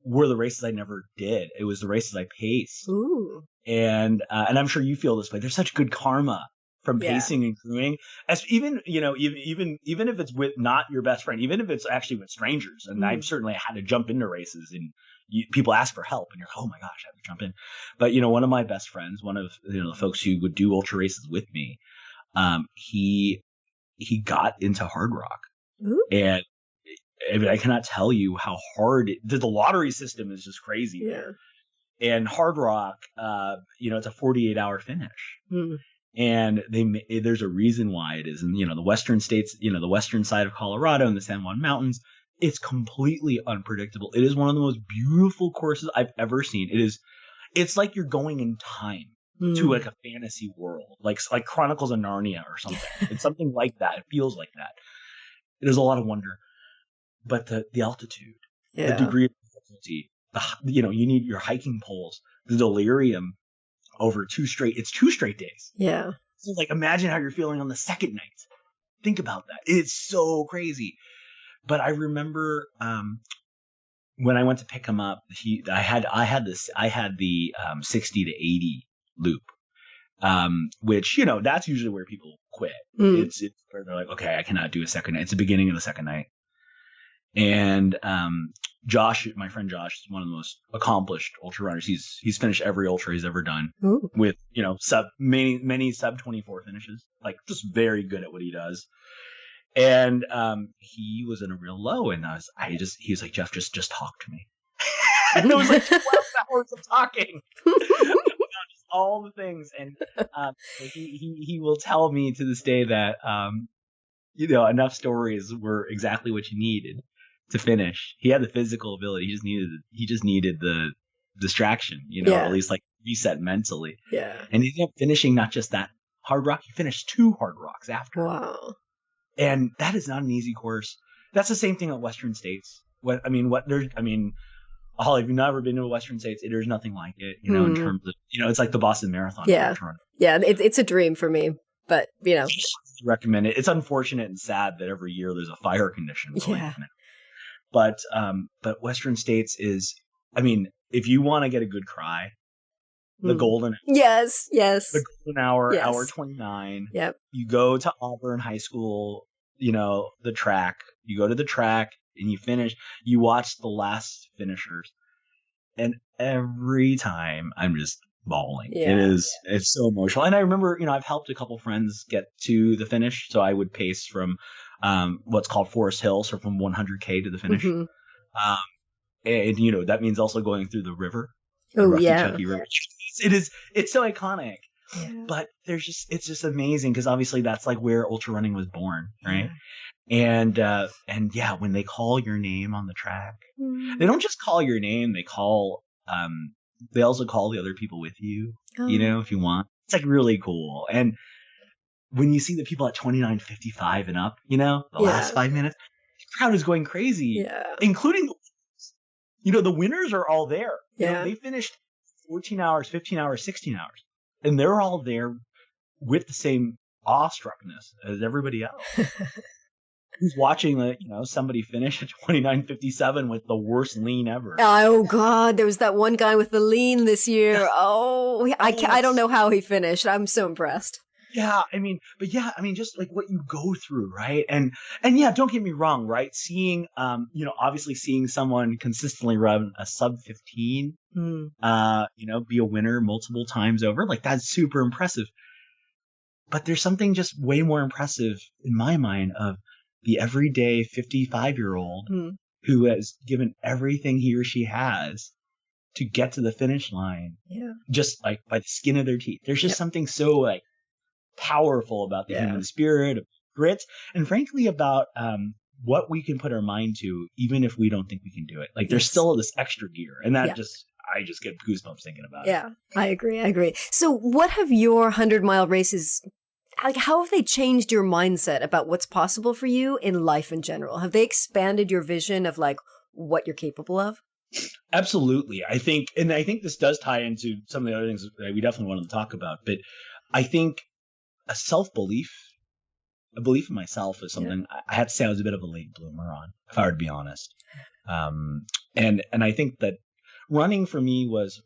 were the races I never did. It was the races I paced. Ooh. And I'm sure you feel this way. There's such good karma from pacing and crewing. As even if it's with not your best friend, even if it's actually with strangers. And I've certainly had to jump into races, and people ask for help, and you're like, oh my gosh, I have to jump in. But one of my best friends, one of the folks who would do ultra races with me, he got into hard rock. Ooh. And I cannot tell you how hard the lottery system is just crazy. Yeah. And hard rock, it's a 48-hour finish. And there's a reason why it is. And, the Western States, the western side of Colorado and the San Juan Mountains, it's completely unpredictable. It is one of the most beautiful courses I've ever seen. It's like you're going in time to a fantasy world, like Chronicles of Narnia or something. It's something like that. It feels like that. There's a lot of wonder. But the altitude, the degree of difficulty, you need your hiking poles, the delirium over 2 straight days. Yeah. So imagine how you're feeling on the second night. Think about that. It's so crazy. But I remember, when I went to pick him up, I had the 60 to 80 loop, which, that's usually where people quit. It's where they're like, okay, I cannot do a second night. It's the beginning of the second night. And Josh, my friend Josh, is one of the most accomplished ultra runners. He's finished every ultra he's ever done. Ooh. With many sub 24 finishes. Just very good at what he does. And he was in a real low, and he was like, Jeff, just talk to me. And it was 12 hours of talking. Just all the things, and he will tell me to this day that enough stories were exactly what you needed to finish. He had the physical ability. He just needed the distraction, or at least reset mentally. Yeah. And he ended up finishing not just that hard rock. He finished 2 hard rocks after. Wow. And that is not an easy course. That's the same thing at Western States. Holly, if you've never been to a Western States, there's nothing like it. In terms of it's like the Boston Marathon. Yeah. Yeah. It's a dream for me. But recommend it. It's unfortunate and sad that every year there's a fire condition going on. But Western States is, if you want to get a good cry, the golden hour. Yes. The golden hour, hour 29. Yep. You go to Auburn High School, the track. You go to the track and you finish. You watch the last finishers, and every time I'm just bawling. Yeah. It's so emotional. And I remember, I've helped a couple friends get to the finish. So I would pace from what's called Forest Hill, so from 100K to the finish. Mm-hmm. And that means also going through the river. Oh yeah. Kentucky River. It's so iconic. Yeah. But it's just amazing, because obviously that's where ultra running was born, right? Yeah. And when they call your name on the track, they don't just call your name, they call they also call the other people with you, if you want. It's like really cool. And when you see the people at 29:55 and up, the last 5 minutes, the crowd is going crazy, including the winners are all there. They finished 14 hours, 15 hours, 16 hours, and they're all there with the same awestruckness as everybody else. Who's watching somebody finish at 29:57 with the worst lean ever? Oh God, there was that one guy with the lean this year. I don't know how he finished. I'm so impressed. Yeah, just like what you go through, right? And yeah, don't get me wrong, right? Seeing, obviously seeing someone consistently run a sub 15, be a winner multiple times over, like that's super impressive. But there's something just way more impressive in my mind of the everyday 55-year-old who has given everything he or she has to get to the finish line, just like by the skin of their teeth. There's just something so like powerful about the human spirit, of grit, and frankly about what we can put our mind to, even if we don't think we can do it. Like there's still this extra gear, and that I just get goosebumps thinking about it. Yeah, I agree. So what have your 100-mile races, like how have they changed your mindset about what's possible for you in life in general? Have they expanded your vision of like what you're capable of? Absolutely. I think this does tie into some of the other things that we definitely wanted to talk about, but I think a belief in myself is something I had to say I was a bit of a late bloomer on, if I were to be honest. And I think that running for me was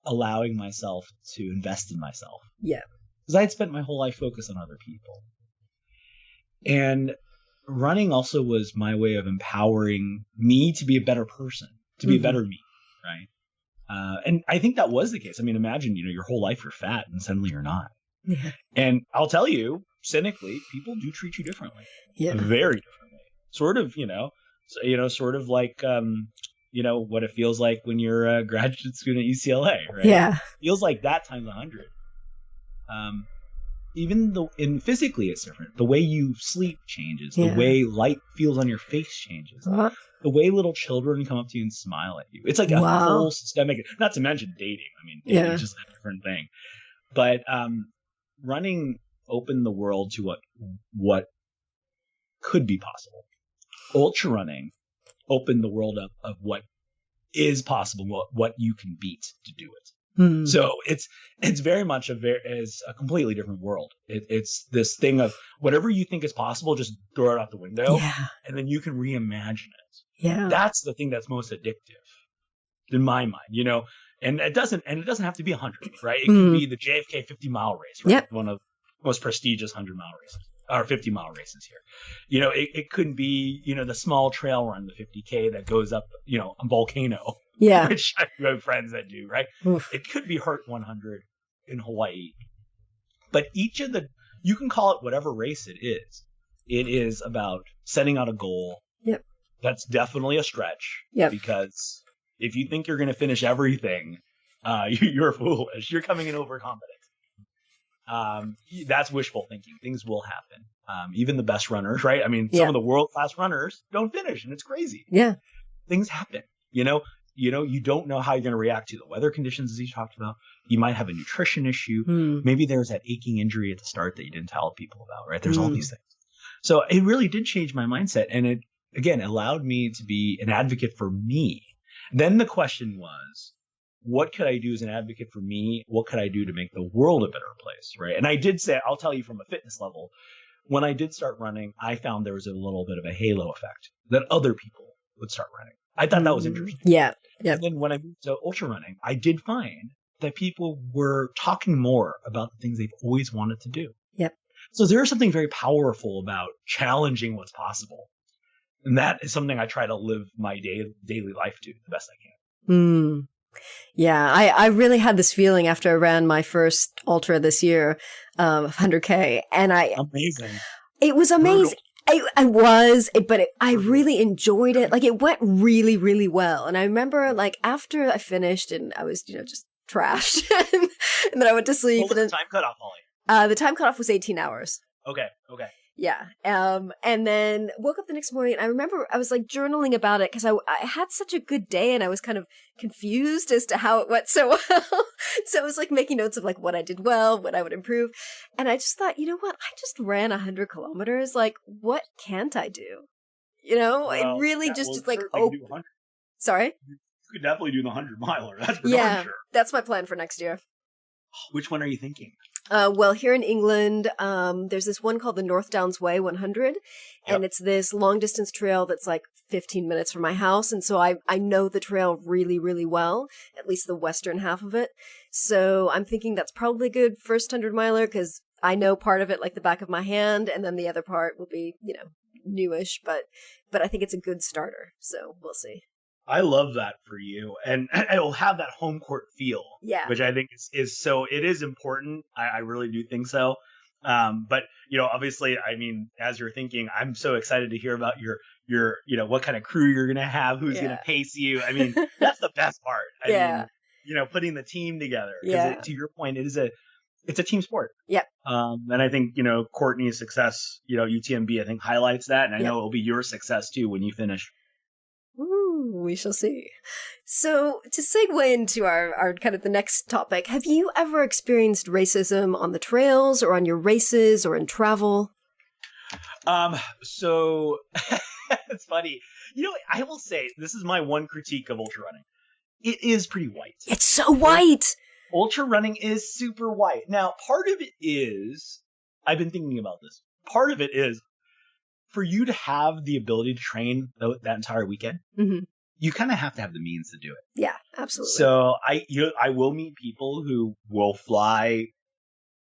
allowing myself to invest in myself. Yeah. Because I had spent my whole life focused on other people. And running also was my way of empowering me to be a better person, to be a better me, right? And I think that was the case. I mean, imagine, your whole life you're fat and suddenly you're not. Yeah. And I'll tell you, cynically, people do treat you differently. Yeah. Very differently. Sort of, sort of like, what it feels like when you're a graduate student at UCLA, right? Yeah. It feels like that times 100. Even though physically it's different. The way you sleep changes. The way light feels on your face changes. The way little children come up to you and smile at you. It's like a whole systemic, not to mention dating. I mean, dating is just a different thing. But running opened the world to what could be possible. Ultra running opened the world up of what is possible, what you can beat to do it. So it's very much is a completely different world. It's this thing of whatever you think is possible, just throw it out the window, and then you can reimagine it. Yeah, that's the thing that's most addictive in my mind. And it doesn't have to be 100, right? It can be the JFK 50-mile race, right? One of the most prestigious 100-mile races. Or 50-mile races here. It could be, the small trail run, the 50K that goes up, a volcano. Yeah. Which I have friends that do, right? Oof. It could be Hurt 100 in Hawaii. But you can call it whatever race it is. It is about setting out a goal. Yep. That's definitely a stretch. Yep. Because if you think you're going to finish everything, you're foolish. You're coming in overconfident. That's wishful thinking. Things will happen. Even the best runners, right? I mean, some of the world-class runners don't finish, and it's crazy. Yeah. Things happen. You don't know how you're going to react to the weather conditions, as you talked about. You might have a nutrition issue. Maybe there's that aching injury at the start that you didn't tell people about, right? There's all these things. So it really did change my mindset. And it, again, allowed me to be an advocate for me. Then the question was, what could I do as an advocate for me? What could I do to make the world a better place, right? And I did say, I'll tell you from a fitness level, when I did start running, I found there was a little bit of a halo effect that other people would start running. I thought that was interesting. Yeah. Yep. And then when I moved to ultra running, I did find that people were talking more about the things they've always wanted to do. Yep. So there is something very powerful about challenging what's possible. And that is something I try to live my daily life to the best I can. Yeah, I really had this feeling after I ran my first ultra this year, 100K, and amazing. It was amazing. I really enjoyed it. Like it went really, really well. And I remember like after I finished and I was, just trashed and then I went to sleep. What was the time cutoff, Holly? The time cutoff was 18 hours. Okay. Yeah. And then woke up the next morning. I remember I was like journaling about it because I had such a good day and I was kind of confused as to how it went so well. So I was like making notes of like what I did well, what I would improve. And I just thought, you know what? I just ran 100 kilometers. Like, what can't I do? You know, Well, it really yeah, just well, like, certainly do 100. Sorry? You could definitely do the 100-miler. That's for Yeah, darn sure. that's my plan for next year. Which one are you thinking? Well, here in England, there's this one called the North Downs Way 100, and it's this long distance trail that's like 15 minutes from my house. And so I know the trail really, really well, at least the western half of it. So I'm thinking that's probably a good first 100-miler because I know part of it like the back of my hand, and then the other part will be, you know, newish, but I think it's a good starter. So we'll see. I love that for you. And it'll have that home court feel, Yeah. which I think is so, it is important. I really do think so. But, you know, obviously, I mean, as you're thinking, I'm so excited to hear about your, you know, what kind of crew you're going to have, who's going to pace you. I mean, that's the best part. I mean, you know, putting the team together. Because to your point, it's a team sport. Yep. And I think, you know, Courtney's success, you know, UTMB, I think highlights that. And I know it'll be your success too when you finish. Ooh, we shall see. So to segue into our kind of the next topic, have you ever experienced racism on the trails or on your races or in travel? So it's funny. You know, I will say this is my one critique of ultra running. It is pretty white. It's so white. Ultra running is super white. Now, part of it is, I've been thinking about this. Part of it is for you to have the ability to train that entire weekend, you kind of have to have the means to do it. Yeah, absolutely. So I will meet people who will fly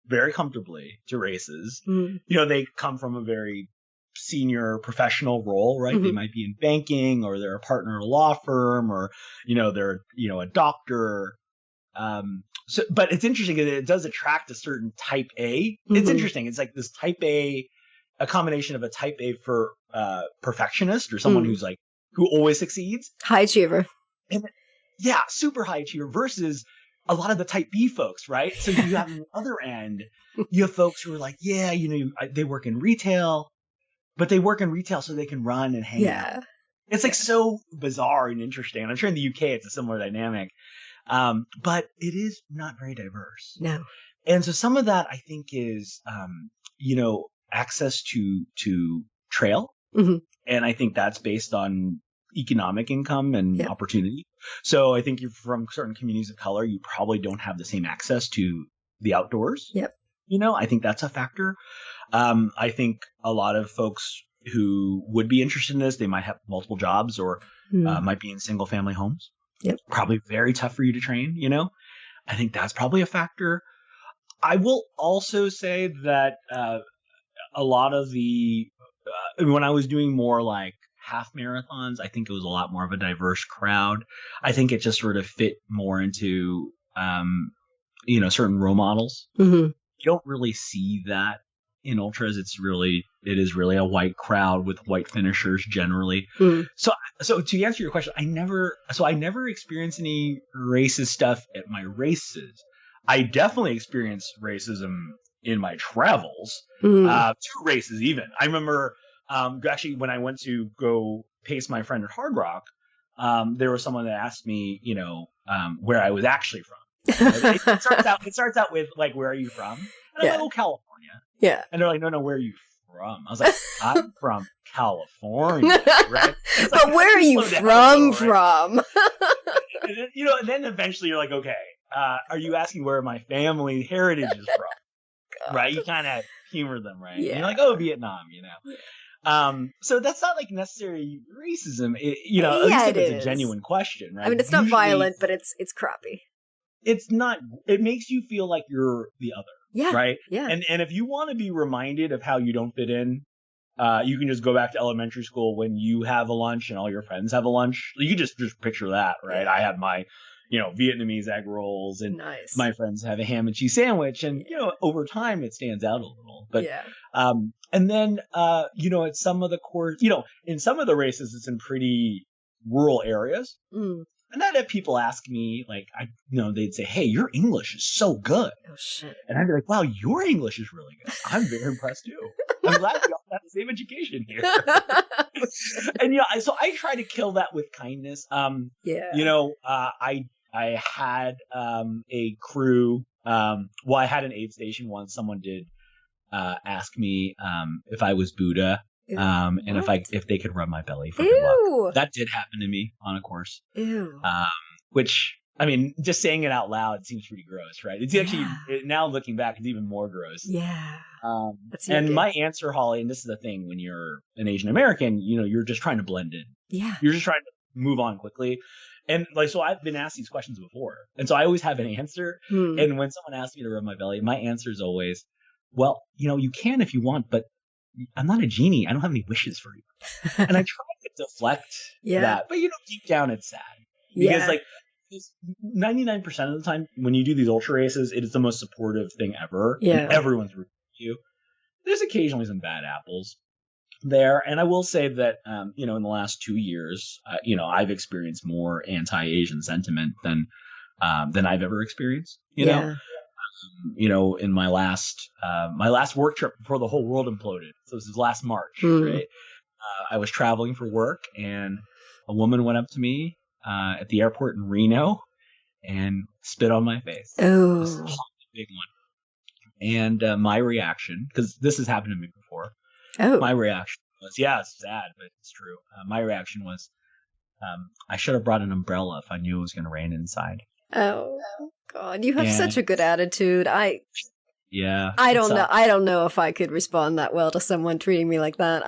very comfortably to races. You know, they come from a very senior professional role, right? They might be in banking, or they're a partner at a law firm, or, you know, they're, you know, a doctor. But it's interesting that it does attract a certain type A. It's interesting. It's like this type A, a combination of a type A for perfectionist, or someone who's like, who always succeeds. High achiever. And yeah, super high achiever versus a lot of the type B folks, right? So you have on the other end, you have folks who are like, yeah, you know, they work in retail, but they work in retail so they can run and hang out. It's like so bizarre and interesting. I'm sure in the UK it's a similar dynamic. But it is not very diverse. No. And so some of that I think is, you know, access to trail. And I think that's based on economic income and opportunity. So I think you're from certain communities of color, you probably don't have the same access to the outdoors. You know, I think that's a factor. I think a lot of folks who would be interested in this, they might have multiple jobs or might be in single family homes. Probably very tough for you to train, you know? I think that's probably a factor. I will also say that a lot of the, when I was doing more like half marathons, I think it was a lot more of a diverse crowd. I think it just sort of fit more into, you know, certain role models. You don't really see that in ultras. It is really a white crowd with white finishers generally. So to answer your question, I never experienced any racist stuff at my races. I definitely experienced racism in my travels, 2 races even. I remember actually when I went to go pace my friend at Hard Rock, there was someone that asked me, you know, where I was actually from. It starts out with like, where are you from? And I'm like, oh, California. And they're like, no, where are you from? I was like, I'm from California, right? Like, but where are you from? And then, you know, and then eventually you're like, okay, are you asking where my family heritage is from? Right? You kind of humor them, right? And you're like, oh, Vietnam, you know. So that's not like necessarily racism, you know. At least if it's a genuine question, right? I mean, it's not violent, but it's crappy. It's not. It makes you feel like you're the other. Right? And if you want to be reminded of how you don't fit in, you can just go back to elementary school when you have a lunch and all your friends have a lunch. You can just picture that, right? I have my, you know, Vietnamese egg rolls, and my friends have a ham and cheese sandwich, and you know, over time it stands out a little. But and then you know, at some of the course, you know, in some of the races, it's in pretty rural areas. And I'd have people ask me, like, you know, they'd say, hey, your English is so good. Oh, shit. And I'd be like, wow, your English is really good. I'm very impressed, too. I'm glad we all got the same education here. And so I try to kill that with kindness. I had a crew. I had an aid station once. Someone did ask me if I was Buddha. And if they could rub my belly for good luck. That did happen to me on a course. Ew. Which, I mean, just saying it out loud seems pretty gross, right? It's actually, now looking back, it's even more gross. Yeah. And my answer, Holly, and this is the thing, when you're an Asian American, you're just trying to blend in. Yeah. You're just trying to move on quickly. And so I've been asked these questions before. And so I always have an answer. And when someone asks me to rub my belly, my answer is always, well, you can if you want, but I'm not a genie. I don't have any wishes for you. And I try to deflect that. But, deep down, it's sad. Because, 99% of the time, when you do these ultra races, it is the most supportive thing ever. Yeah. And everyone's rooting for you. There's occasionally some bad apples there. And I will say that, in the last 2 years, I've experienced more anti-Asian sentiment than I've ever experienced, you know? In my last work trip before the whole world imploded. So this is last March, right? I was traveling for work, and a woman went up to me at the airport in Reno and spit on my face. Oh, this big one. And my reaction, because this has happened to me before. Oh, my reaction was, it's sad, but it's true. My reaction was, I should have brought an umbrella if I knew it was going to rain inside. Oh God, you have such a good attitude. I don't know. I don't know if I could respond that well to someone treating me like that.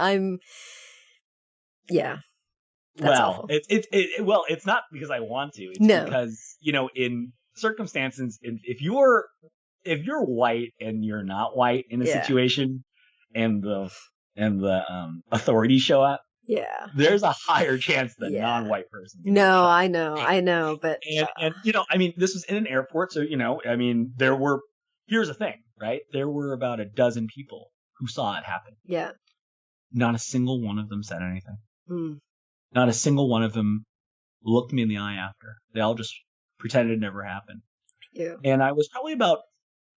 That's awful. It's not because I want to. It's because, in circumstances, if you're white and you're not white in a situation, and the authorities show up, there's a higher chance than non-white person. No, I know, but and this was in an airport, so here's the thing, right? There were about a dozen people who saw it happen. Yeah. Not a single one of them said anything. Not a single one of them looked me in the eye after. They all just pretended it never happened. Yeah. And I was probably about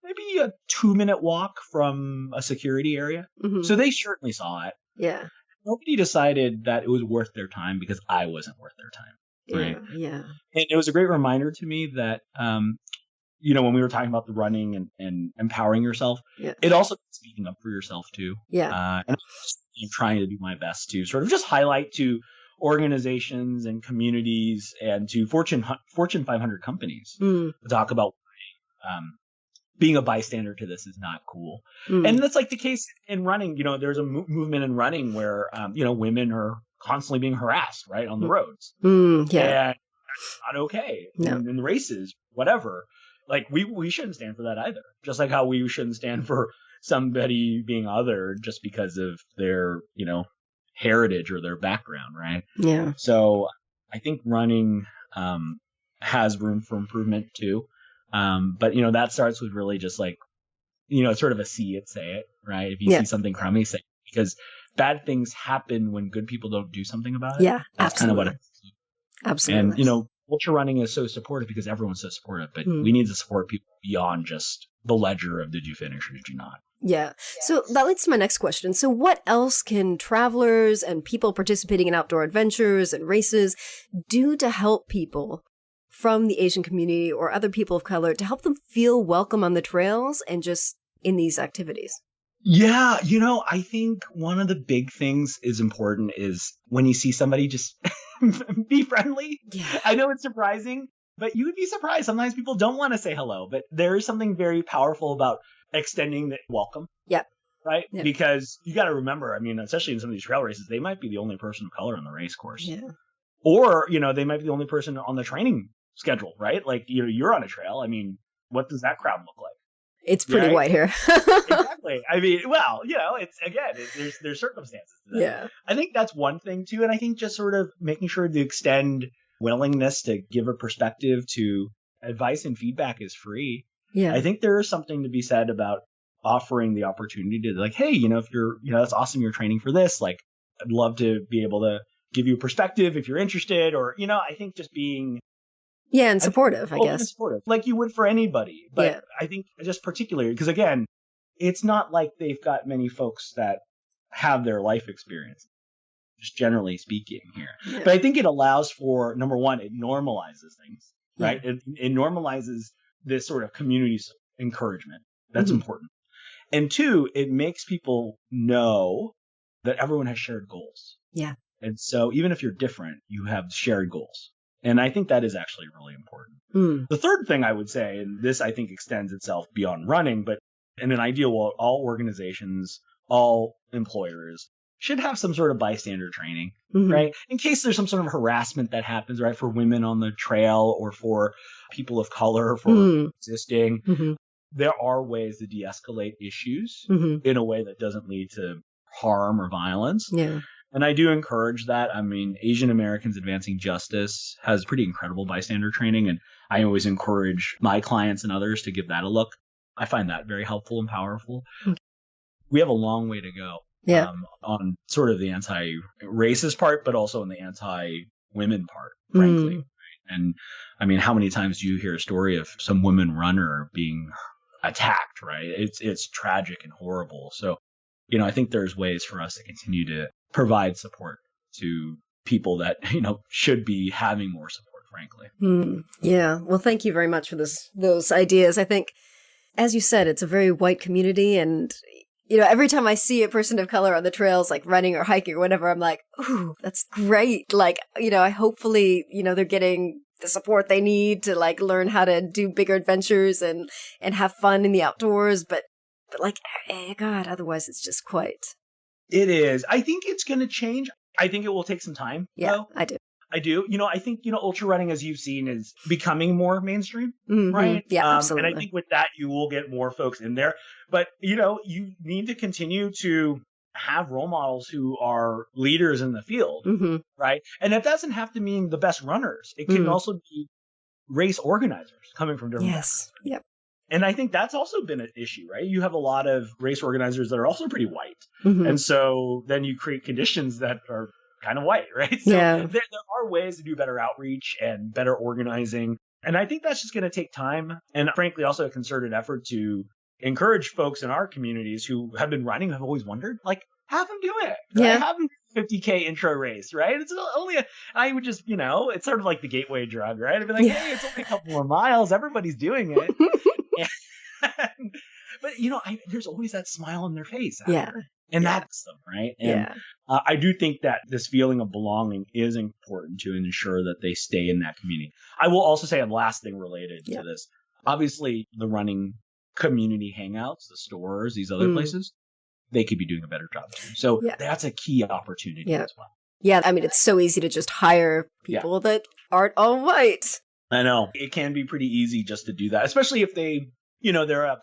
maybe a 2-minute walk from a security area. Mm-hmm. So they certainly saw it. Yeah. Nobody decided that it was worth their time because I wasn't worth their time. Right. Yeah. And it was a great reminder to me that, when we were talking about the running and empowering yourself, it also speaking up for yourself too. Yeah. And I'm trying to do my best to sort of just highlight to organizations and communities and to Fortune 500 companies to talk about being a bystander to this is not cool. And that's like the case in running. There's a movement in running where, women are constantly being harassed, right, on the roads. And that's not okay. No. In the races, whatever. Like, we shouldn't stand for that either. Just like how we shouldn't stand for somebody being other just because of their, heritage or their background, right? Yeah. So I think running has room for improvement too. But that starts with really just like, sort of a see it, say it, right? If you see something crummy, say it, because bad things happen when good people don't do something about it. Yeah, that's absolutely. kind of what it is. Absolutely. And ultra running is so supportive because everyone's so supportive, but we need to support people beyond just the ledger of did you finish or did you not. Yeah. So that leads to my next question. So what else can travelers and people participating in outdoor adventures and races do to help people from the Asian community or other people of color to help them feel welcome on the trails and just in these activities? Yeah. I think one of the big things is important is when you see somebody, just be friendly. Yeah. I know it's surprising, but you would be surprised. Sometimes people don't want to say hello, but there is something very powerful about extending the welcome. Yep. Right? Yep. Because you got to remember, especially in some of these trail races, they might be the only person of color on the race course. Yeah. Or, they might be the only person on the training schedule, right? Like, you're on a trail. What does that crowd look like? It's pretty white here. Exactly. There's circumstances to that. Yeah. I think that's one thing too. And I think just sort of making sure to extend willingness to give a perspective to advice and feedback is free. Yeah. I think there is something to be said about offering the opportunity to like, hey, if you're, that's awesome. You're training for this. Like, I'd love to be able to give you a perspective if you're interested, or, I think just being. Yeah. And supportive, I guess. Supportive, like you would for anybody. But I think just particularly because again, it's not like they've got many folks that have their life experience, just generally speaking here. Yeah. But I think it allows for, number one, it normalizes things, right? It normalizes this sort of community encouragement. That's important. And two, it makes people know that everyone has shared goals. Yeah. And so even if you're different, you have shared goals. And I think that is actually really important. The third thing I would say, and this I think extends itself beyond running, but in an ideal world, all organizations, all employers should have some sort of bystander training, right? In case there's some sort of harassment that happens, right? For women on the trail or for people of color, for existing. There are ways to de-escalate issues in a way that doesn't lead to harm or violence. Yeah. And I do encourage that. I mean, Asian Americans Advancing Justice has pretty incredible bystander training, and I always encourage my clients and others to give that a look. I find that very helpful and powerful. We have a long way to go on sort of the anti-racist part, but also on the anti-women part, frankly. And I mean, how many times do you hear a story of some women runner being attacked, right? It's tragic and horrible. So, I think there's ways for us to continue to provide support to people that, should be having more support, frankly. Yeah. Well, thank you very much for those ideas. I think, as you said, it's a very white community. And, every time I see a person of color on the trails, like running or hiking or whatever, I'm like, ooh, that's great. Like, hopefully, they're getting the support they need to like learn how to do bigger adventures and have fun in the outdoors. But like, God, otherwise it's just quite. It is. I think it's going to change. I think it will take some time. Yeah, though. I do. I think, ultra running, as you've seen, is becoming more mainstream, right? Yeah, absolutely. And I think with that, you will get more folks in there. But, you need to continue to have role models who are leaders in the field, right? And that doesn't have to mean the best runners. It can also be race organizers coming from different backgrounds. Yep. And I think that's also been an issue, right? You have a lot of race organizers that are also pretty white. And so then you create conditions that are kind of white, right? So there are ways to do better outreach and better organizing. And I think that's just going to take time. And frankly, also a concerted effort to encourage folks in our communities who have been running, have always wondered, like, have them do it. Right? Yeah. Have them do 50K intro race, right? It's only, I would just, it's sort of like the gateway drug, right? I'd be like, hey, it's only a couple more miles. Everybody's doing it. But, there's always that smile on their face. And that's them, right? And I do think that this feeling of belonging is important to ensure that they stay in that community. I will also say a last thing related to this. Obviously, the running community hangouts, the stores, these other places, they could be doing a better job too. So that's a key opportunity as well. Yeah, I mean, it's so easy to just hire people that aren't all white. I know. It can be pretty easy just to do that, especially if they, they're a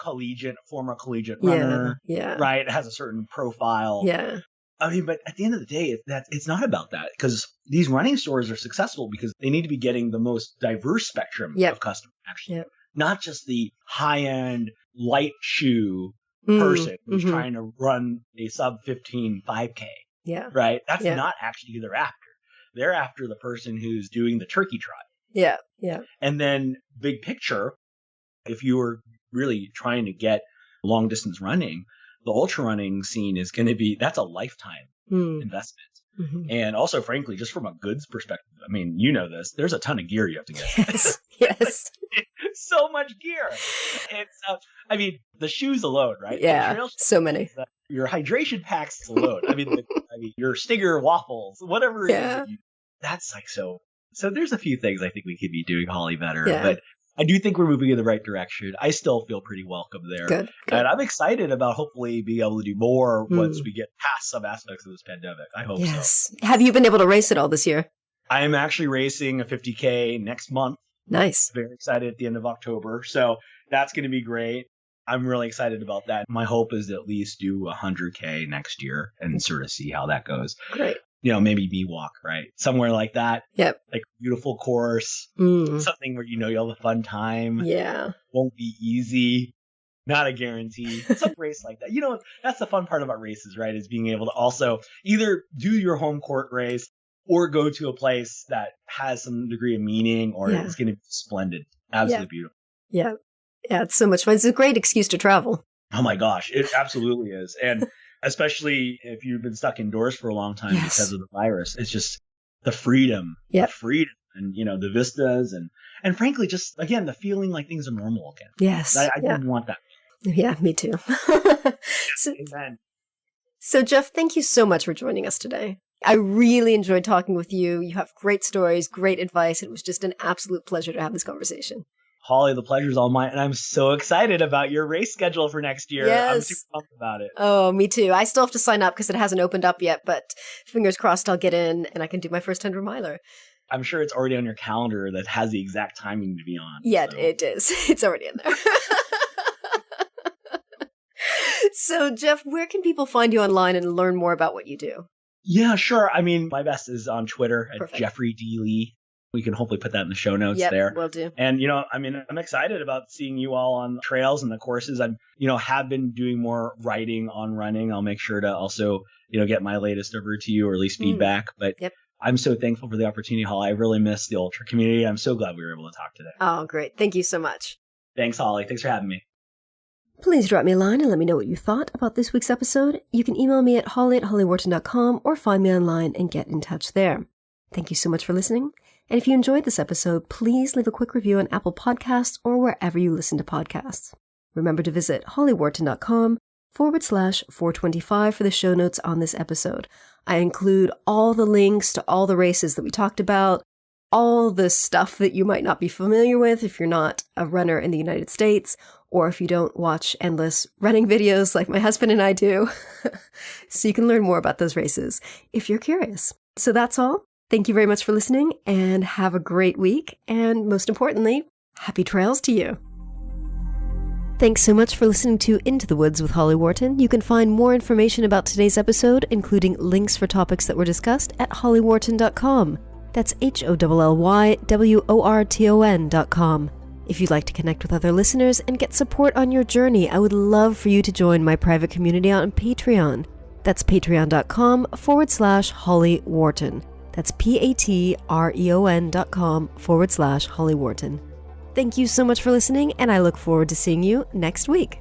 former collegiate runner, right? It has a certain profile. Yeah. I mean, but at the end of the day, it's not about that, because these running stores are successful because they need to be getting the most diverse spectrum of customers, actually. Not just the high-end light shoe person who's trying to run a sub 15 5K. Yeah. Right? That's not actually who they're after. They're after the person who's doing the turkey trot. Yeah. Yeah. And then big picture, if you were really trying to get long distance running, the ultra running scene is going to be, that's a lifetime investment. And also, frankly, just from a goods perspective, I mean, this, there's a ton of gear you have to get. Yes. So much gear. It's, the shoes alone, right? Yeah. So many. Your hydration packs alone. Your Stigger waffles, whatever it is. That's like so. So there's a few things I think we could be doing, Holly, better. But I do think we're moving in the right direction. I still feel pretty welcome there. Good. And I'm excited about hopefully being able to do more once we get past some aspects of this pandemic. I hope so. Have you been able to race it all this year? I am actually racing a 50K next month. Nice. Very excited at the end of October. So that's going to be great. I'm really excited about that. My hope is to at least do 100K next year and sort of see how that goes. Great. Maybe me walk, right? Somewhere like that. Yep. Like a beautiful course. Something where you'll have a fun time. Yeah. Won't be easy. Not a guarantee. Some race like that. That's the fun part about races, right? Is being able to also either do your home court race or go to a place that has some degree of meaning or it's going to be splendid. Absolutely beautiful. Yeah. Yeah, it's so much fun. It's a great excuse to travel. Oh my gosh, it absolutely is. And especially if you've been stuck indoors for a long time Yes. because of the virus. It's just the freedom, Yep. the freedom, and the vistas, and frankly, just again the feeling like things are normal again. Yes. I didn't want that. Yeah, me too. Amen. So, Jeff, thank you so much for joining us today. I really enjoyed talking with you. You have great stories, great advice. It was just an absolute pleasure to have this conversation. Holly, the pleasure's all mine, and I'm so excited about your race schedule for next year. Yes. I'm super pumped about it. Oh, me too. I still have to sign up because it hasn't opened up yet, but fingers crossed I'll get in and I can do my first 100 miler. I'm sure it's already on your calendar that has the exact timing to be on. Yeah, so. It is. It's already in there. So, Jeff, where can people find you online and learn more about what you do? Yeah, sure. I mean, my best is on Twitter at Perfect. Jeffrey D. Lee. We can hopefully put that in the show notes Yep, there. will do. And, I'm excited about seeing you all on trails and the courses. I'm, have been doing more writing on running. I'll make sure to also, get my latest over to you or at least feedback. But Yep. I'm so thankful for the opportunity, Holly. I really miss the ultra community. I'm so glad we were able to talk today. Oh, great. Thank you so much. Thanks, Holly. Thanks for having me. Please drop me a line and let me know what you thought about this week's episode. You can email me at holly@hollywharton.com or find me online and get in touch there. Thank you so much for listening. And if you enjoyed this episode, please leave a quick review on Apple Podcasts or wherever you listen to podcasts. Remember to visit hollywharton.com/425 for the show notes on this episode. I include all the links to all the races that we talked about, all the stuff that you might not be familiar with if you're not a runner in the United States, or if you don't watch endless running videos like my husband and I do. So you can learn more about those races if you're curious. So that's all. Thank you very much for listening and have a great week. And most importantly, happy trails to you. Thanks so much for listening to Into the Woods with Holly Wharton. You can find more information about today's episode, including links for topics that were discussed at hollywharton.com. That's HOLLYWORTON.com. If you'd like to connect with other listeners and get support on your journey, I would love for you to join my private community on Patreon. That's patreon.com/Holly Wharton. That's patreon.com/Holly Wharton. Thank you so much for listening, and I look forward to seeing you next week.